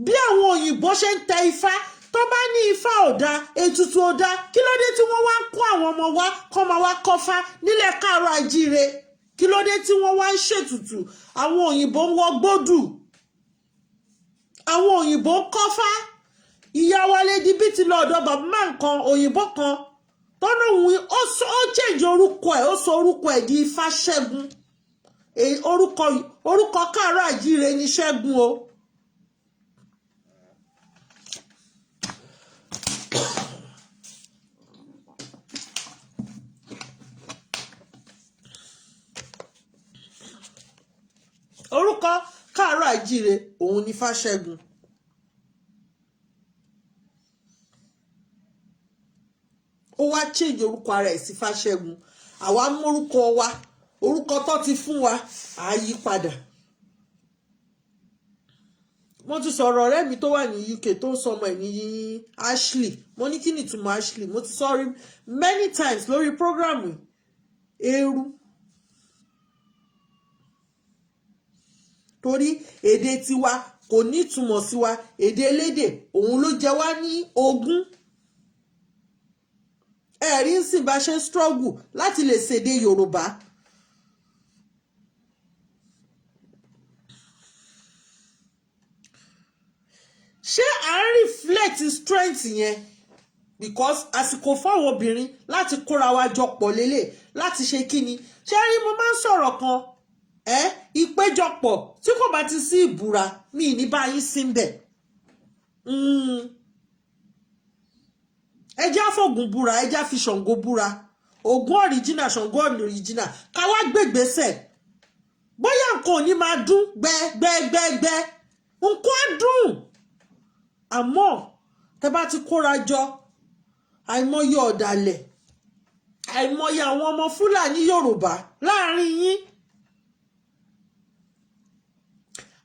Speaker 2: bí àwọn òyìnbó ṣe ń tẹ ifá tó bá ní ifá ò dá ètùtù ò dá kí ló dé tí wọ́n wá ń kó àwọn ọmọ wa kọ́ máa wá kọ́fá nílẹ̀ Káàárọ̀ Oòjíire kí ló dé tí wọ́n wá ń ṣètùtù àwọn òyìnbó ń wọ gbódù àwọn òyìnbó ń kọ́fá ìyá wa Lady B ti lọ ọ̀dọ̀ bàbá máa nǹkan òyìnbó kan tọ́nà òun ó change orúkọ ẹ̀ ó sọ orúkọ ẹ̀ di Ifáṣẹ́gun orúkọ Káàárọ̀ Oòjíire ní Ṣẹ́gun o. orúkọ Káàárọ̀ Oòjíire òun ni Fáṣẹ́gun ó wá change orúkọ ara ẹ̀ sí Fáṣẹ́gun àwa mú orúkọ wa orúkọ tó ti fún wa á yí padà. mo ti sọ̀rọ̀ ọ̀rẹ́ mi tó wà ní UK tó ń sọmọ ẹ̀ ní Ashley mo ní kí ni ìtumọ̀ Ashley mo ti sọ rí many times lórí programu eru torí èdè tiwa kò ní ìtumọ̀ sí wa èdè elédè òun ló jẹ wá ní ogún ẹ̀rí ń sìn bá ṣe struggle láti lè ṣèdè Yorùbá ṣé à ń reflect strength yẹn because àsìkò fáwọn obìnrin láti kóra wa jọ pọ̀ lélẹ̀ láti ṣe kíni ṣé rí mo máa ń sọ̀rọ̀ kan ìpéjọpọ̀ tí kò bá ti sí ìbúra mi ní báyìí sí ń bẹ̀ ẹjẹ́ àfọ̀gùn búra ẹjẹ́ àfi Ṣàngó búra Ògún original Ṣàngó original ká wá gbègbèsẹ̀ bóyá nǹkan ò ní máa dún gbẹ́gbẹ́gbẹ́ nǹkan á dùn àmọ́ tẹ́ bá ti kóra jọ àìmọye ọ̀dàlẹ̀ àìmọye àwọn ọmọ Fúlàní Yorùbá láàrin yín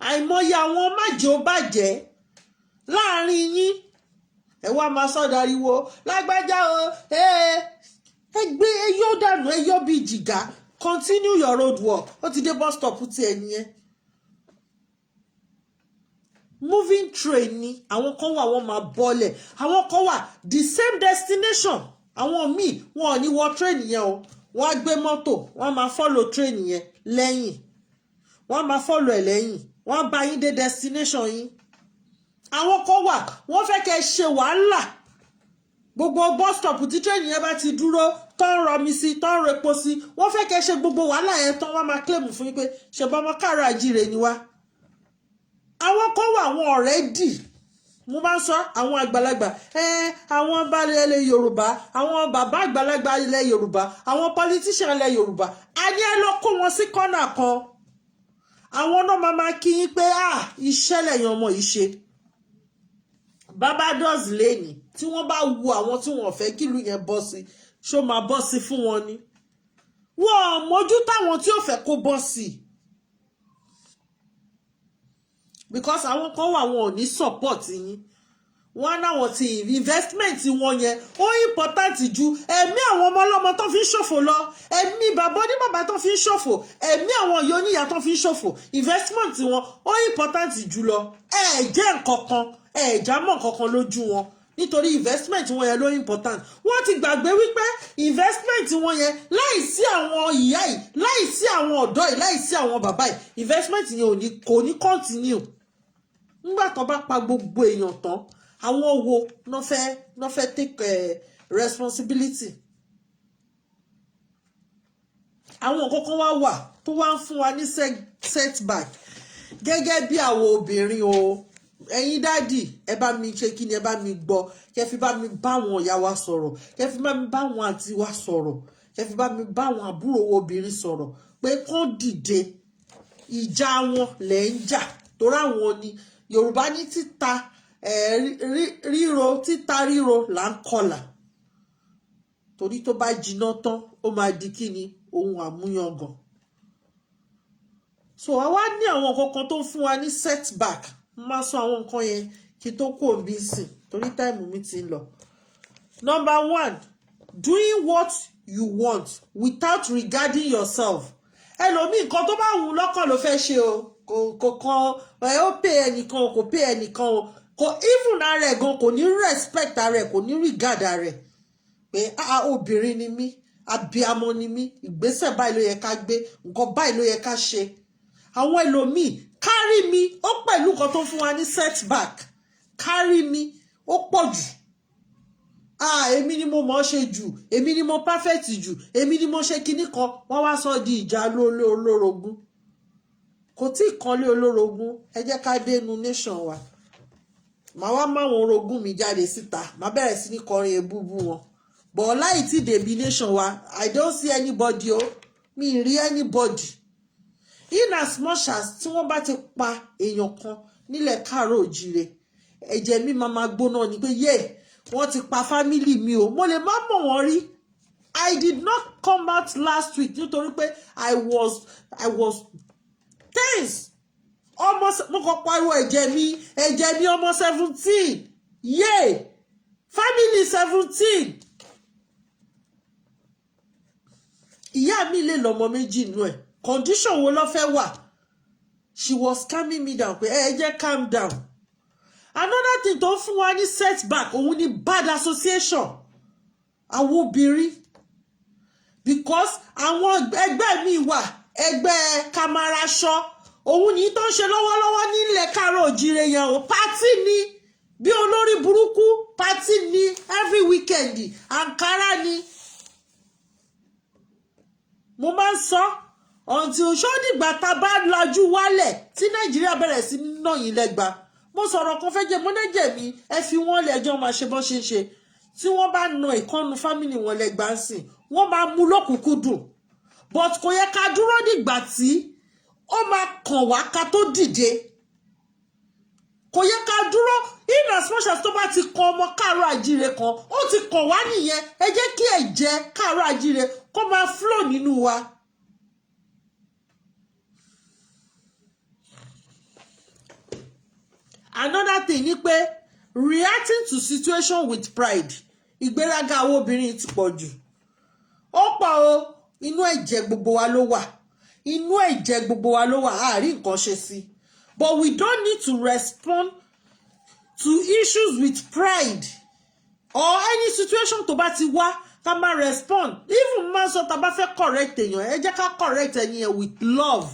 Speaker 2: àìmọye àwọn májèóbàjẹ́ láàrin yín ẹ wá máa sọdariwo lágbájá o gbé eyó dànù eyó bíi jìgá continue your road work ó ti dé bus stop ti ẹ nìyẹn moving train ni àwọn kan wà wọ́n máa bọ́lẹ̀ àwọn kan wà the same destination àwọn míì wọn ò ní wọ train yẹn o wọ́n á gbé mọ́tò wọ́n máa follow train yẹn lẹ́yìn wọ́n máa follow ẹ̀ lẹ́yìn wọ́n bá yín dé destination yín àwọn kan wà wọ́n fẹ́ kẹ́ ṣe wàhálà gbogbo bus stop tí train yẹn bá ti dúró tó ń rọmi sí tó ń repo sí wọ́n fẹ́ kẹ́ ṣe gbogbo wàhálà yẹn tán wọ́n máa claim fún yín pé ṣèbọn ọmọ Káàárọ̀ Oòjíire ni wá àwọn kan wà àwọn already mo máa ń sọ àwọn àgbàlagbà àwọn balẹ̀ ilẹ̀ Yorùbá àwọn bàbá àgbàlagbà ilẹ̀ Yorùbá àwọn politician ilẹ̀ Yorùbá a ní ẹ lọ kó wọn sí kọ́nà kan àwọn náà máa kí yín pé iṣẹ́ lẹ́yìn ọmọ yìí ṣe Barbados lẹ́ni tí wọ́n bá wu àwọn tí wọ́n fẹ́ kílù yẹn bọ́ sí ṣó máa bọ́ sí fún wọn ni wọ́n mójú táwọn tí ò fẹ́ kó bọ́ sí because àwọn kan wà wọn ò ní support yín wọ́n náwọn ti investment wọn yẹn ó important ju ẹ̀mí àwọn ọmọ ọlọ́mọ tó fi ń ṣòfò lọ ẹ̀mí bàbá oníbàbá tó fi ń ṣòfò ẹ̀mí àwọn ìyá oníyà tó fi ń ṣòfò investment wọn ó important jù lọ jẹ́ nǹkankan jámọ́ nǹkankan lójú wọn nítorí investment wọn yẹn ló important wọ́n ti gbàgbé wípé investment wọn yẹn láìsí àwọn ìyá yìí láìsí àwọn ọ̀dọ́ yìí láìsí àwọn bàbá yìí investment yẹn kò ní continue nígbà tó bá pa gbogbo èèyàn tán àwọn wo no fẹ́ take responsibility àwọn kankan wà tó wá ń fún wa ní setback gẹ́gẹ́ bí àwọn obìnrin o ẹ̀yin dádì ẹ bá mi ṣe kí ni ẹ bá mi gbọ́ kẹ́ fi bá mi bá àwọn ìyá wa sọ̀rọ̀ kẹ́ fi bá mi bá àwọn àǹtí wa sọ̀rọ̀ kẹ́ fi bá mi bá àwọn àbúrò obìnrin sọ̀rọ̀ pé kán dìde ìjà wọn lẹ̀ ń jà torí àwọn ni Yorùbá ní títa ríro là ń kọlà torí tó bá jiná tán ó máa di kíni ohun àmúyangàn. So àwa ní àwọn kankan tó fún wa ní setback máa sọ àwọn nǹkan yẹn kí tó kú òbí sìn torí táìmù mi ti ń lọ. Number 1, doing what you want without regarding yourself. Ẹlòmíì nǹkan tó bá wù ú lọ́kàn ló fẹ́ ṣe o kò kan ó pè ẹnìkan kò pè ẹnìkan o kò even ara ẹ̀ gan kò ní respect ara ẹ̀ kò ní regard ara ẹ̀ pé obìnrin ni mí abiyamọ ni mí ìgbésẹ̀ báyìí ló yẹ ká gbé nǹkan báyìí ló yẹ ká ṣe. Àwọn ẹlòmíì kárí mi ó pẹ̀lú nǹkan tó fún wa ní setback kárí mi ó pọ̀ jù. Èmi ni mo mọ̀ ṣe jù èmi ni mo perfect jù èmi ni mo ṣe kinní kan wọ́n wá sọ di ìjà olórogún. Kò tí ì kan lé olórogún ẹ jẹ́ ká dé inú nation wa. Màá wá máwọn orogún mi jáde síta màá bẹ̀rẹ̀ sí ní kọrin ebúbú wọn. But láì tí dèbí nation wa I don't see anybody o mi ì rí anybody. In as much as tí wọ́n bá ti pa èèyàn kan nílẹ̀ káàárọ̀ òjìrè ẹ̀jẹ̀ mi máa gbóná ni pé wọ́n ti pa family mi o mo lè má mọ̀ wọ́n rí. I did not come out last week nítorí pé I was tense. Almost mo kàn pariwo ẹ̀jẹ̀ mi ọmọ 17 family 17. Ìyá mi lè lọ́mọ méjì nínú ẹ̀ condition wo ló fẹ́ wà. She was calming me down pé ẹ jẹ́ calm down. Another thing tó fún wa ní setback òun ni bad association àwọn obìnrin because àwọn ẹgbẹ́ mi wà ẹgbẹ́ kamaraṣọ òun ní tó ń ṣe lọ́wọ́lọ́wọ́ nílẹ̀ káàárọ̀ òjìrè yẹn o pátì ni bí olórí burúkú pátì ni every weekend Ankara ni mo máa ń sọ until ṣọ́dìgbà tá a bá lajú wálẹ̀ tí Nàìjíríà bẹ̀rẹ̀ sí ná yín lẹ́gba mo sọ̀rọ̀ kan fẹ́ jẹ́ mọ́nẹ́jẹ̀ mi ẹ fi wọ́n lẹ́jọ́ máa ṣe bọ́ ṣe ń ṣe tí wọ́n bá na ìkànnù fámìlì wọn lẹ́gba ń sìn wọ́n máa mú lọ́kùnkúndùn but kò yẹ ká dúró dìgbà tí ó máa kàn wá ká tó dìde kò yẹ ká dúró in as much as tó bá ti kan ọmọ káàárọ̀ àjíire kan ó ti kàn wá nìyẹn ẹ jẹ́ kí ẹ̀jẹ̀ káàárọ̀ àjíire kó máa flow nínú wa. Another thing ni pé reacting to situation with pride ìgbéraga àwọn obìnrin ti pọ̀ jù ó pọ̀ o inú ẹ̀jẹ̀ gbogbo wa ló wà inú ẹ̀jẹ̀ gbogbo wa ló wà àárí nǹkan ṣe sí but we don't need to respond to issues with pride or any situation tó bá ti wá ká má respond even máa sọ tá bá fẹ́ correct èèyàn ẹ jẹ́ ká correct ẹ̀yin yẹn with love.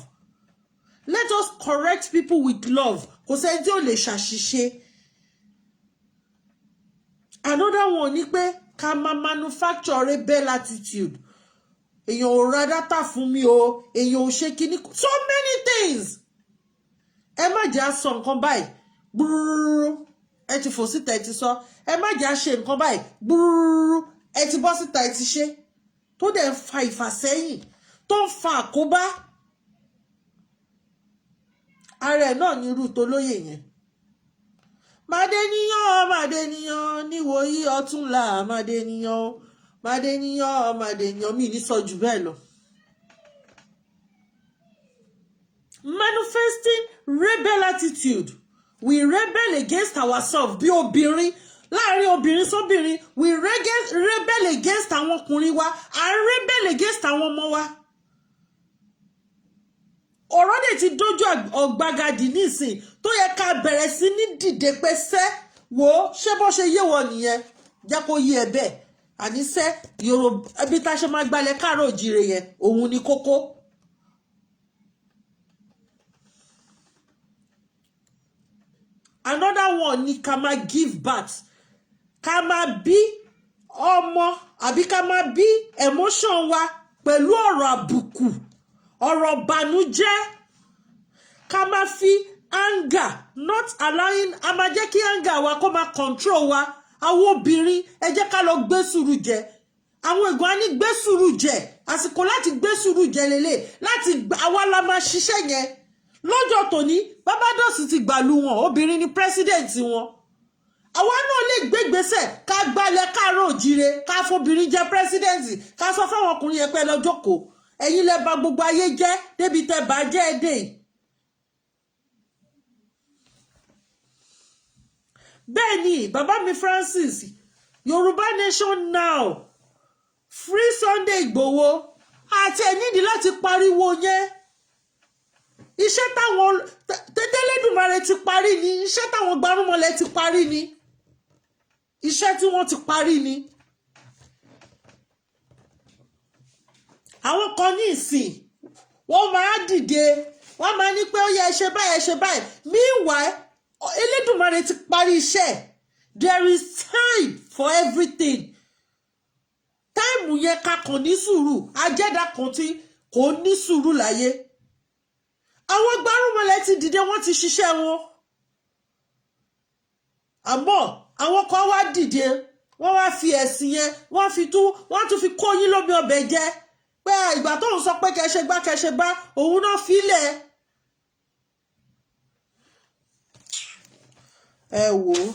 Speaker 2: Let us correct people with love kò sẹ́ni tí ò lè ṣàṣìṣe. Another one ni pé ká máa manufacture rebel attitude èèyàn ò ra data fún mi o èèyàn ò ṣe kíní so many things. Ẹ má jẹ́ á sọ nǹkan báyìí gbúrúrú ẹ ti fò síta ẹ ti sọ ẹ má jẹ́ á ṣe nǹkan báyìí gbúrúrú ẹ ti bọ́ síta ẹ ti ṣe tó dẹ̀ ń fa ìfàsẹ́yìn tó ń fa àkóbá. Ara ẹ̀ náà ní irú tó lóye yẹn. Màdéníyàn níwòyí ọ̀túnla Màdéníyàn mi ní sọ jù bẹ́ẹ̀ lọ. Manifesting rebel attitude. We rebel against ourselves bí obìnrin láàrin obìnrin sóbìnrin we rebel against àwọn ọkùnrin wa and rebel against àwọn ọmọ wa. Ọ̀rọ̀ dẹ̀ ti dójú ọ̀gbagadì nísìn tó yẹ ká bẹ̀rẹ̀ sí ní dìde pé sẹ́ wo ṣé bó ṣe yé wọ nìyẹn jẹ́ kó yé ẹ bẹ́ẹ̀ àníṣe Yorùbá ẹbí tá a ṣe máa gbalẹ̀ káàárọ̀ òjìrè yẹn òun ni kókó. Another one ni ká máa give birth ká máa bí ọmọ àbí ká máa bí emotion wa pẹ̀lú ọ̀rọ̀ àbùkù ọ̀rọ̀ bànújẹ́ ká máa fi anger not allowing a máa jẹ́ kí anger wa kó máa control wa àwọn obìnrin ẹ jẹ́ ká lọ gbé sùúrù jẹ àwọn ìgbọ́n á ní gbé sùúrù jẹ àsìkò láti gbé sùúrù jẹ lélẹ̀ láti àwa la máa ṣiṣẹ́ yẹn lọ́jọ́ tòní Barbados ti gbàlú wọn obìnrin ni president wọn àwa náà lè gbé ìgbésẹ̀ ká gbalẹ̀ káàárọ̀ òjíire ká fobìnrin jẹ pírẹsidẹ́ǹtì ká sọ fáwọn ọkùnrin yẹn pé lọ jókòó ẹ̀yin lẹ bà gbogbo ayé jẹ́ débi tẹ́ bá jẹ́ èdè. bẹ́ẹ̀ ni bàbá mi Francis Yorùbá Nation now Free Sunday Igboho àti ẹ̀ nídìí láti pariwo yẹn iṣẹ́ táwọn tẹ́tẹ́lẹ́dùmarè ti parí ni iṣẹ́ táwọn gbarúmọlẹ̀ ti parí ni iṣẹ́ tí wọ́n ti parí ni. àwọn kan ní ìsìn wọ́n máa dìde wọ́n máa ní pé ó yẹ ẹ ṣe báyìí ẹ ṣe báyìí meanwhile Elédùmarè ti parí iṣẹ́ there is time for everything táìmù yẹn ká kàn ní sùúrù ajẹ́dá kan tí kò ní sùúrù láyé àwọn gbárùmọ̀lẹ̀ ti dìde wọ́n ti ṣiṣẹ́ wọn àmọ́ àwọn kan wá dìde wọ́n wá fi ẹ̀sìn yẹn wọ́n tún fi kó yín lómi ọbẹ̀ jẹ pé ìgbà tó ń sọ pé kẹṣẹ gbá òun náà filẹ̀ ẹ wò ó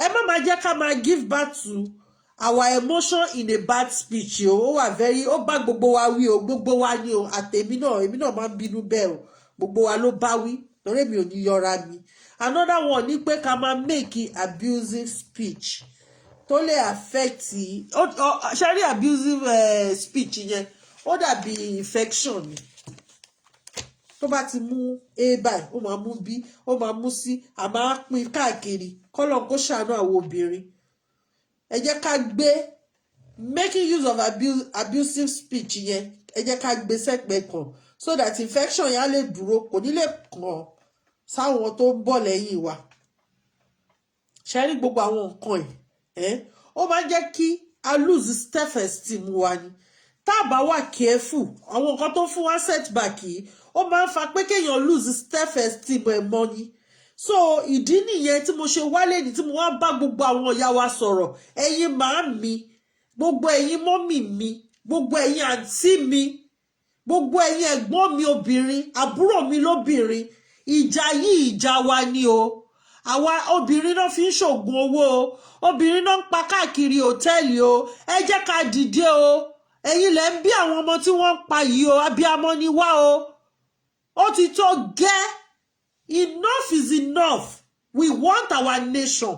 Speaker 2: ẹ má máa jẹ́ ká máa give back to our emotion in a bad speech o ó wà very ó bá gbogbo wa wí o gbogbo wa ni o àtèmi náà máa ń bínú bẹ́ẹ̀ o gbogbo wa ló bá wí torí mi ò ní yọra mi another one ni pé ká máa make abusive speech tó lè affect ṣárí abusive speech yẹn ó dàbí infection ni tó bá ti mú a báyìí ó máa mú b ó máa mú c a máa pín káàkiri kọ́lọ̀ kó ṣàánú àwọn obìnrin ẹ jẹ́ ká gbé making use of abusive speech yẹn ẹ jẹ́ ká gbé sẹ́gbẹ̀ẹ́ kan so that infection yẹn á lè dúró kò ní lè kàn sáwọn tó ń bọ̀ lẹ́yìn wa ṣe rí gbogbo àwọn nǹkan yìí ó máa ń jẹ́ kí a lose self-esteem wa ni tá a bá wà careful àwọn nǹkan tó fún wa setback yìí ó máa ń fa pé kéèyàn lose self-esteem ẹ̀ mọ́ ni so ìdí nìyẹn tí mo ṣe wálé ní tí mo wá bá gbogbo àwọn ìyá wa sọ̀rọ̀ ẹ̀yin màámi gbogbo ẹ̀yin mọ́mì mi gbogbo ẹ̀yin àǹtí mi gbogbo ẹ̀yin ẹ̀gbọ́n mi obìnrin àbúrò mi lóbìnrin ìjà yìí ìjà wa ni o àwa obìnrin náà fi ń ṣògùn owó o obìnrin náà ń pa káàkiri hòtẹ́ẹ̀lì o ẹ jẹ́ ká dìde o ẹ̀yin lẹ ń bí àwọn ọmọ tí wọ́n ń pa yìí o abiyamọ ni wá o ó ti tó gẹ́ enough is enough we want our nation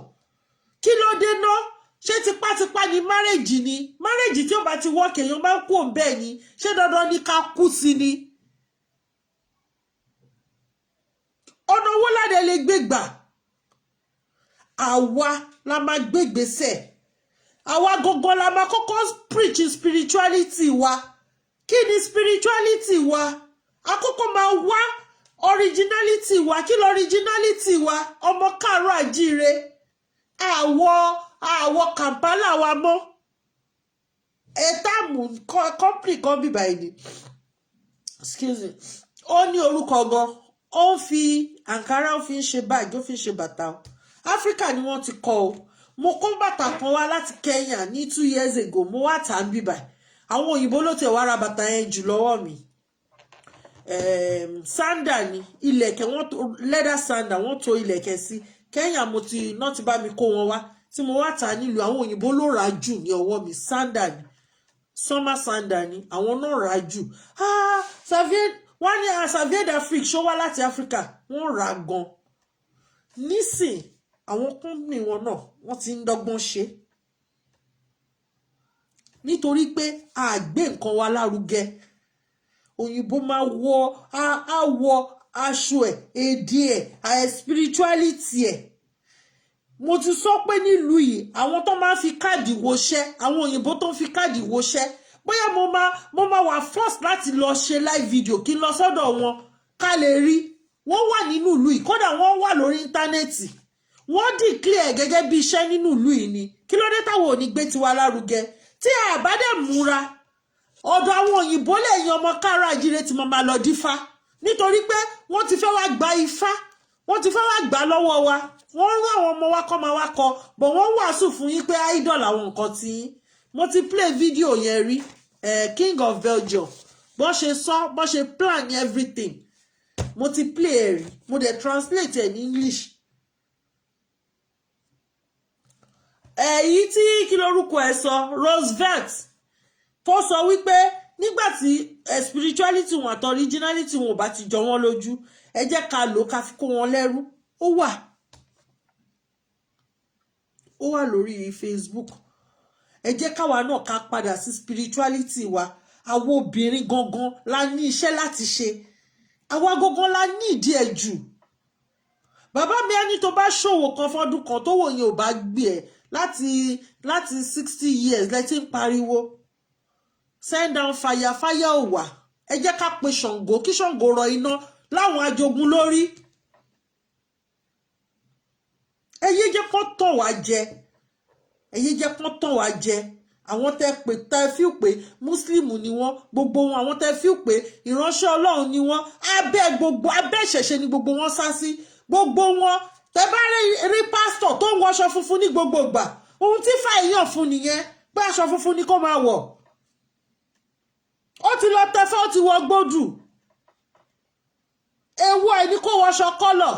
Speaker 2: kí ló dé náà ṣé tipátipá ni márèjì ni márèjì tí ó bá ti wọ́ọ̀kì èèyàn máa ń kú òun bẹ́ẹ̀ ni ṣé dandan ni ká kú sí ni ọ̀nà owó ládẹ lè gbé gbà àwa la máa gbé gbèsè àwa gangan la máa kọ́kọ́ preach spirituality wa kí ni spirituality wa àkọ́kọ́ máa wá originality wa kí ló originality wa ọmọ káàárọ̀ àjíire àwọ̀ Kampala wa mọ́ ẹ̀tàmù company kan bíbá ẹni excuse me ó ní orúkọ gan ó ń fi Ankara ó fi ń ṣe báàgì ó fi ń ṣe bàtà o Áfíríkà ni wọ́n ti kọ́ o mo kó bàtà kan wá láti Kenya ní 2 years ago mo wá tà ń bíbá àwọn òyìnbó ló tẹ̀ wá ra bàtà yẹn jù lọ́wọ́ mi sandal ni ilẹ̀kẹ̀ wọ́n tó leather sandal wọ́n tó ilẹ̀kẹ̀ sí Kenya mo ti náà ti bá mi kó wọn wá tí mo wá tà nílùú àwọn òyìnbó ló rà jù ní ọwọ́ mi sandal ni summer sandal ni àwọn náà rà jù wọ́n ní Xavier d'Afrique ṣó wá láti Africa wọ́n rà gan nísìn àwọn company wọn náà wọ́n ti ń dọ́gbọ́n ṣe nítorí pé a gbé nǹkan wa lárugẹ òyìnbó máa wọ aṣọ ẹ̀ èdè ẹ̀ spirituality ẹ̀ mo ti sọ pé nílùú yìí àwọn tó máa ń fi káàdì wọṣẹ́ àwọn òyìnbó tó ń fi káàdì wọṣẹ́ bóyá mo máa wà first láti lọ ṣe live video kí n lọ sọ́dọ̀ wọn ká lè rí wọ́n wà nínú ìlú yìí kódà wọ́n wà lórí íńtánẹ́ẹ̀tì wọ́n declare gẹ́gẹ́ bí iṣẹ́ nínú ìlú yìí ni kí ló dé táwọn ò ní gbé tiwa lárugẹ tí a bá dẹ̀ múra ọ̀dọ̀ àwọn òyìnbó lẹ́yìn ọmọ káàárọ̀ àjíire tí mo máa lọ dífá nítorí pé wọ́n ti fẹ́ wá gba ifá wọ́n ti fẹ́ wá gbà lọ́wọ́ wa wọ́n rán àwọn ọmọ wa kọ́ máa wá kọ bọ̀ wọ́n wàásù fún yín pé idol àwọn nǹkan tí mo ti play video yẹn rí King of Belgium bọ́n ṣe sọ bọ́n ṣe plan everything mo ti play ẹ̀ rí mo dẹ̀ translate ẹ̀ ní English èyí tí kí lorúkọ ẹ̀ sọ Roosevelt tó sọ wípé nígbà tí spirituality wọn àti originality wọn ò bá ti jọ wọ́n lójú ẹ jẹ́ ká lò ká fi kó wọn lẹ́rú ó wà lórí Facebook ẹ jẹ́ káwa náà ká padà sí spirituality wa àwọn obìnrin gangan la ní iṣẹ́ láti ṣe àwa gangan la ní ìdí ẹ̀ jù bàbá mi á ní tó bá ṣòwò kan fọ́dún kan tó wò yẹn ò bá gbé ẹ̀ láti 60 years lẹ́tí ń pariwo send down fire ò wà ẹ jẹ́ ká pe Ṣàngó kí Ṣàngó rọ iná láwọn ajogun lórí ẹyẹ jẹ́ kó tàn wá jẹ àwọn tẹ́ pé tẹ́ fíw pé muslim ni wọ́n gbogbo wọn àwọn tẹ́ fíw pé ìránṣẹ́ Ọlọ́run ni wọ́n abẹ́ ìṣẹ̀ṣe ni gbogbo wọn sá sí gbogbo wọn tẹ́ bá rí pásítọ̀ tó ń wọṣọ funfun ní gbogbo ìgbà ohun tí fàáyàn fún nìyẹn pé aṣọ funfun ni kó máa wọ̀ ó ti lọ tẹfẹ́ ó ti wọ gbódù ewu ẹ̀ ní kó wọṣọ kọ́lọ̀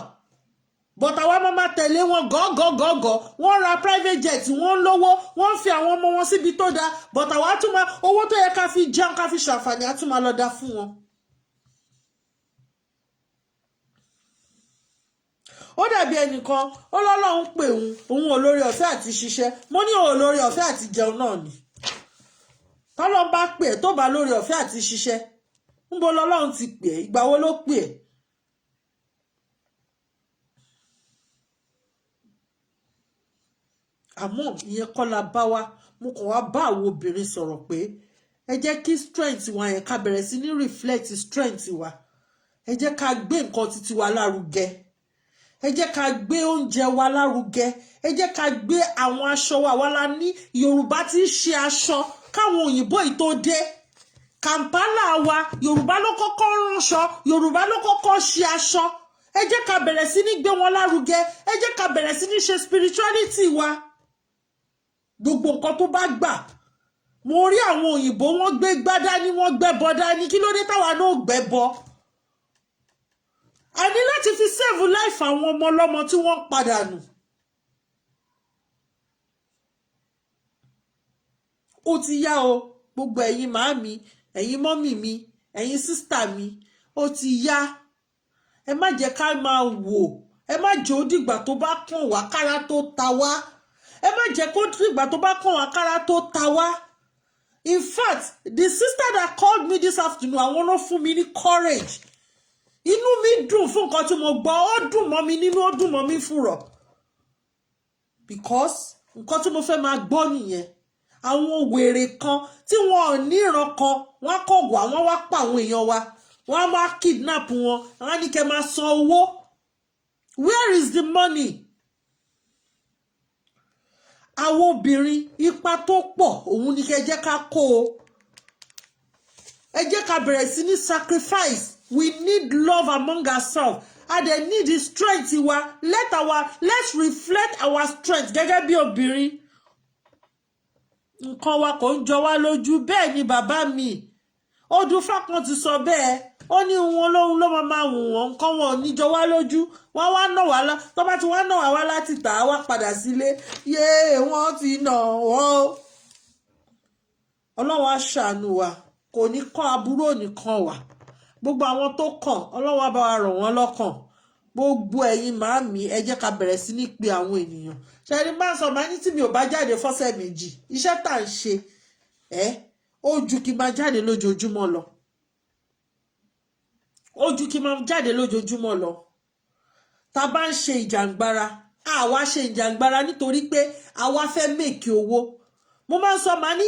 Speaker 2: but àwọn máa tẹ̀lé wọn gọ́gọ́gọ́gọ́ wọ́n ra private jet wọ́n lówó wọ́n fi àwọn ọmọ wọn síbi tó dáa but àwọn àtúmọ̀ owó tó yẹ ká fi jẹun ká fi ṣàǹfààní àtúmọ̀ lọ dá fún wọn. ó dàbí ẹnìkan ó lọ́lọ́run pè òun olórí ọ̀fẹ́ àti ṣiṣẹ́ mo ní olórí ọ̀fẹ́ àti jẹun náà ni tọ́lọ́ bá pè é tó bá lórí ọ̀fẹ́ àti ṣiṣẹ́ ńbo lọ́lọ́run ti pè é ìgbà wo ló pè é. àmọ́ ìyẹn kọ́ la bá wa mo kàn wá bá àwọn obìnrin sọ̀rọ̀ pé ẹ jẹ́ kí strength wa yẹn ká bẹ̀rẹ̀ sí ní reflect strength wa ẹ jẹ́ ká gbé nǹkan títí wa lárugẹ ẹ jẹ́ ká gbé oúnjẹ wa lárugẹ ẹ jẹ́ ká gbé àwọn aṣọ wa la ní Yorùbá tí ń ṣe aṣọ káwọn òyìnbó yìí tó dé Kampala wa Yorùbá ló kọ́kọ́ ránṣọ Yorùbá ló kọ́kọ́ ṣe aṣọ ẹ jẹ́ ká bẹ̀rẹ̀ sí ní gbé wọn lárugẹ ẹ jẹ́ ká bẹ̀rẹ̀ sí ní ṣe spirituality wa gbogbo nǹkan tó bá gbà mo rí àwọn òyìnbó wọ́n gbé gbádá ní wọ́n gbẹ́bọ dání kí ló dé táwa náà gbẹ́bọ a ní láti fi save life àwọn ọmọ ọlọ́mọ tí wọ́n padà nù ó ti yá o gbogbo ẹ̀yin màámi ẹ̀yin mọ́mì mi ẹ̀yin sísítà mi ó ti yá ẹ má jẹ́ ká máa wò ẹ má jẹ́ ó dìgbà tó bá kàn wá kára tó ta wá ẹ má jẹ́ kó dìgbà tó bá kàn wá kára tó ta wá. In fact, the sister that called me this afternoon àwọn náà fún mi ní courage inú mi dùn fún nǹkan tí mo gbọ́ ó dùn mọ́ mi nínú ó dùn mọ́ mi fúnrọ̀ because nǹkan tí mo fẹ́ máa gbọ́ nìyẹn àwọn wèrè kan tí wọn ò ní ìran kan wọn kọ̀ wá wọn wá pa àwọn èèyàn wa wọn á máa kidnap wọn àwọn ní kẹ́ máa san owó where is the money? àwọn obìnrin ipa tó pọ̀ òun ni kẹ́ jẹ́ ká kó o ẹ jẹ́ ká bẹ̀rẹ̀ sí ní sacrifice we need love among ourselves and they need the strength wa let's reflect our strength gẹ́gẹ́ bí obìnrin nǹkan wa kò ń jọ wá lójú bẹ́ẹ̀ ni bàbá mi Odùfá kan ti sọ bẹ́ẹ̀ ó ní wọn lóhun ló máa wù wọ́n nǹkan wọn ò ní jọ wá lójú wọ́n wá nà wá tó bá ti wá nà wá láti tà á wá padà sílé yéé wọ́n ti nà wọ́n Ọlọ́run á ṣàánú wa kò ní kọ́ aburú nìkan wà gbogbo àwọn tó kàn Ọlọ́run á bá wa rọ̀ wọ́n lọ́kàn gbogbo ẹ̀yin màámi ẹ jẹ́ ká bẹ̀rẹ̀ sí ní pe àwọn ènìyàn ṣẹ́ni máa sọ máa ní tí mi ò bá jáde fọ́sẹ̀ méjì iṣẹ́ tá à ń ṣe ó ju kí n máa jáde lójoojúmọ́ lọ ó ju kí n máa jáde lójoojúmọ́ lọ tá bá ń ṣe ìjàngbara àwa ṣe ìjàngbara nítorí pé àwa fẹ́ mèkì owó mo máa ń sọ máa ní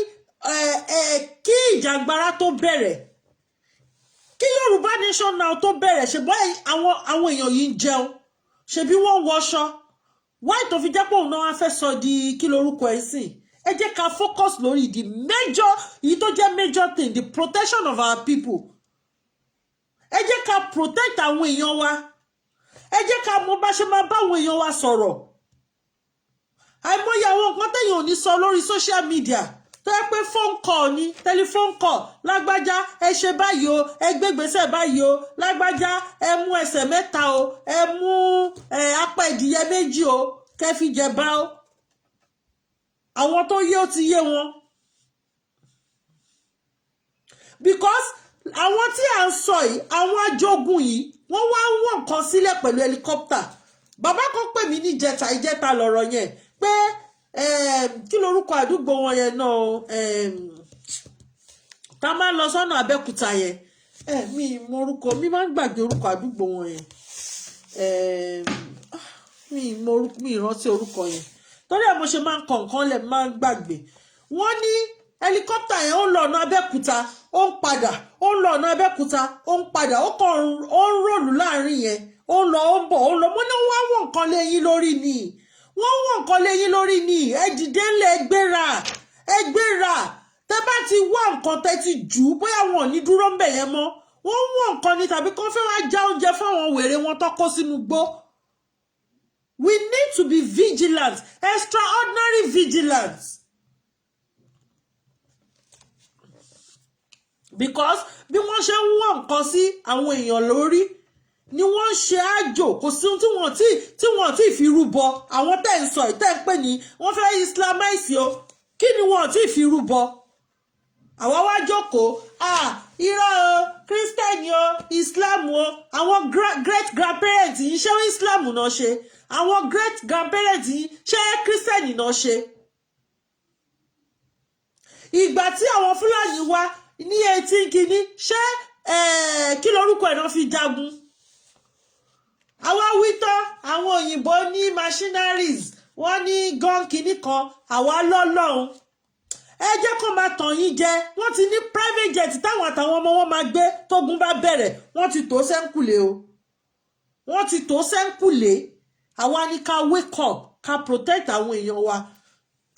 Speaker 2: kí ìjàngbara tó bẹ̀rẹ̀ kí Yorùbá Nation Now tó bẹ̀rẹ̀ ṣùgbọ́n àwọn èèyàn yìí ń jẹun ṣebí wọ́n wọṣọ wáì tó fi jẹ́ pé òun náà wá fẹ́ sọ di kí lorúkọ ẹ̀ sìn ẹ jẹ́ ká focus lórí the major èyí tó jẹ́ major thing the protection of our people ẹ jẹ́ ká protect àwọn èèyàn wa ẹ jẹ́ ká mọ bá ṣe máa bá àwọn èèyàn wa sọ̀rọ̀ àìmọye àwọn nǹkan téèyàn ò ní sọ lórí social media tó yẹ pé phone call ni telephone call lágbájá ẹ ṣe báyìí o ẹ gbégbèsè báyìí o lágbájá ẹ mú ẹsẹ̀ mẹ́ta o ẹ mú apá ìdíyẹ méjì o kẹ́ fi jẹba o àwọn tó yé ó ti yé wọn because àwọn tí à ń sọ yìí àwọn ajogun yìí wọ́n wá ń wọ̀n nǹkan sílẹ̀ pẹ̀lú helicopter bàbá kan pè mí ní ìjẹta lọ̀rọ̀ yẹn pé kí lorúkọ àdúgbò wọn yẹn náà tá a máa ń lọ sọ́nà Abẹ́òkúta yẹn mi mọ orúkọ mi máa ń gbàgbé orúkọ àdúgbò wọn yẹn mi rántí orúkọ yẹn torí ẹ̀ mo ṣe máa ń kọ nǹkan lẹ̀ máa ń gbàgbé wọ́n ní helicopter yẹn ó ń lọ ọ̀nà Abẹ́òkúta ó ń padà ó ń lọ ọ̀nà Abẹ́òkúta ó ń padà ó ń ròlù láàrin yẹn ó ń lọ ó ń bọ̀ ó ń lọ mo ní wọ́n á wọ̀n nǹkan lé yín lórí ni wọ́n wọ̀n nǹkan lé yín lórí ni ẹ dìde ńlẹ̀ ẹ gbéra tẹ bá ti wá nǹkan tẹ ti jù ú bóyá wọn ò ní dúró ń bẹ̀ yẹn mọ́ wọ́n wọ̀n nǹkan ni tàbí kán fẹ́ wá já oúnjẹ fáwọn wèrè wọn tó kó sínú gbó. We need to be vigilant, extraordinary vigilance. Because bí wọ́n ṣe ń wọ̀n nǹkan sí àwọn èèyàn lórí ni wọ́n ń ṣe àjò kò sí ohun tí wọ́n ti fi rúbọ àwọn tẹ́ ń sọ ìtẹ́ ń pè ní wọ́n fẹ́ islamize o kí ni wọ́n ti fi rúbọ àwa wá jókòó irọ́ o kírísítẹ́nì o islam o àwọn great grandparents yìí ṣé islam náà ṣe àwọn great grandparents yìí ṣé kírísítẹ́nì náà ṣe ìgbà tí àwọn fúlàní wá ní 18 kìíní ṣé kí lorúkọ ẹ̀ náà fi jagun àwa wí tán àwọn òyìnbó ní machineries wọ́n ní gun kìíní kan àwa lọ́lọ́run ẹ jẹ́ kó máa tàn yín jẹ wọ́n ti ní private jet táwọn àtàwọn ọmọ wọn máa gbé tógun bá bẹ̀rẹ̀ wọ́n ti tó sẹ́ńkùlé o wọ́n ti tó sẹ́ńkùlé àwa ní ká wake up ká protect àwọn èèyàn wa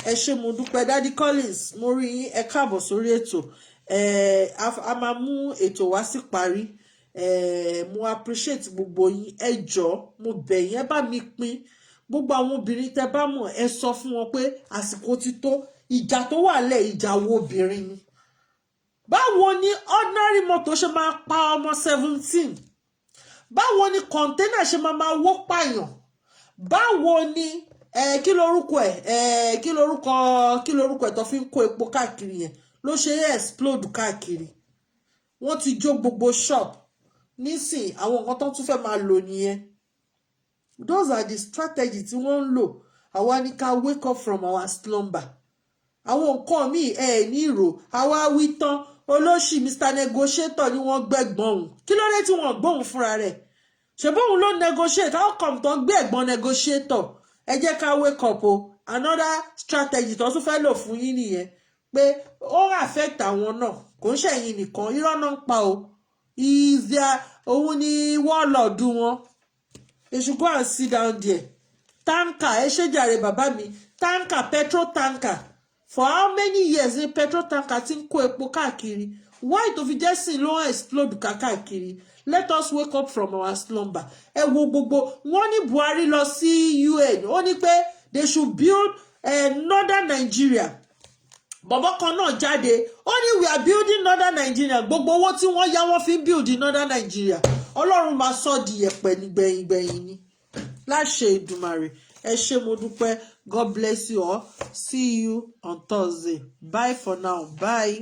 Speaker 2: ẹ ṣé mo dúpẹ́ Daddy Collins mo rí yín ẹ káàbọ̀ sórí ètò a máa mú ètò wá sí parí mo appreciate gbogbo yín ẹ jọ̀ọ́ mo bẹ̀ yín ẹ bá mi pín gbogbo àwọn obìnrin tẹ́ bá mọ̀ ẹ sọ fún wọn pé àsìkò ti tó ìjà tó wà lẹ̀ ìjà wo obìnrin ni báwo ni ordinary motor ṣe máa pa ọmọ 17 báwo ni container ṣe máa wó pààyàn báwo ni kí lorúkọ ẹ̀ tó fi ń kó epo káàkiri yẹn ló ṣe explode káàkiri wọ́n ti jó gbogbo shop nísìn àwọn nǹkan tó tún fẹ́ máa lò nìyẹn those are the strategy tí wọ́n ń lò àwa ní ká wake up from our slumber àwọn nǹkan míì ní ìrò àwa wí tán olóṣì Mr Negotiator ni wọ́n gbẹ̀gbọ́n òun kí ló dé tí wọ́n gbóhùn fúnra rẹ̀ ṣebóhun ló negotiate how come tó gbé ẹ̀gbọ́n Negotiator ẹ jẹ́ ká wake up o another strategy tó tún fẹ́ lò fún yín nìyẹn pé ó affect àwọn náà kò ń ṣẹ̀yìn nìkan irọ́ náà ń pa o òun ni warlord wọn èṣù go and sit down there tanker ẹ ṣe jàre bàbá mi tanker petrol tanker for how many years ni petrol tanker ti ń kó epo káàkiri why tó fi jẹ́ sìn ló ń explode káàkiri let us wake up from our slumber ẹ wo gbogbo wọ́n ní Buhari lọ sí UN ó ní pé they should build northern Nigeria bọ̀bọ̀ kan náà jáde ó ní we are building northern Nigeria gbogbo owó tí wọ́n yá wọ́n fi ń build northern Nigeria ọlọ́run máa sọ di yẹ̀pẹ̀ ní gbẹ̀yìn ni láṣẹ Èdùmàrè ẹ ṣé mo dúpẹ́ God bless you all see you on Thursday bye for now bye.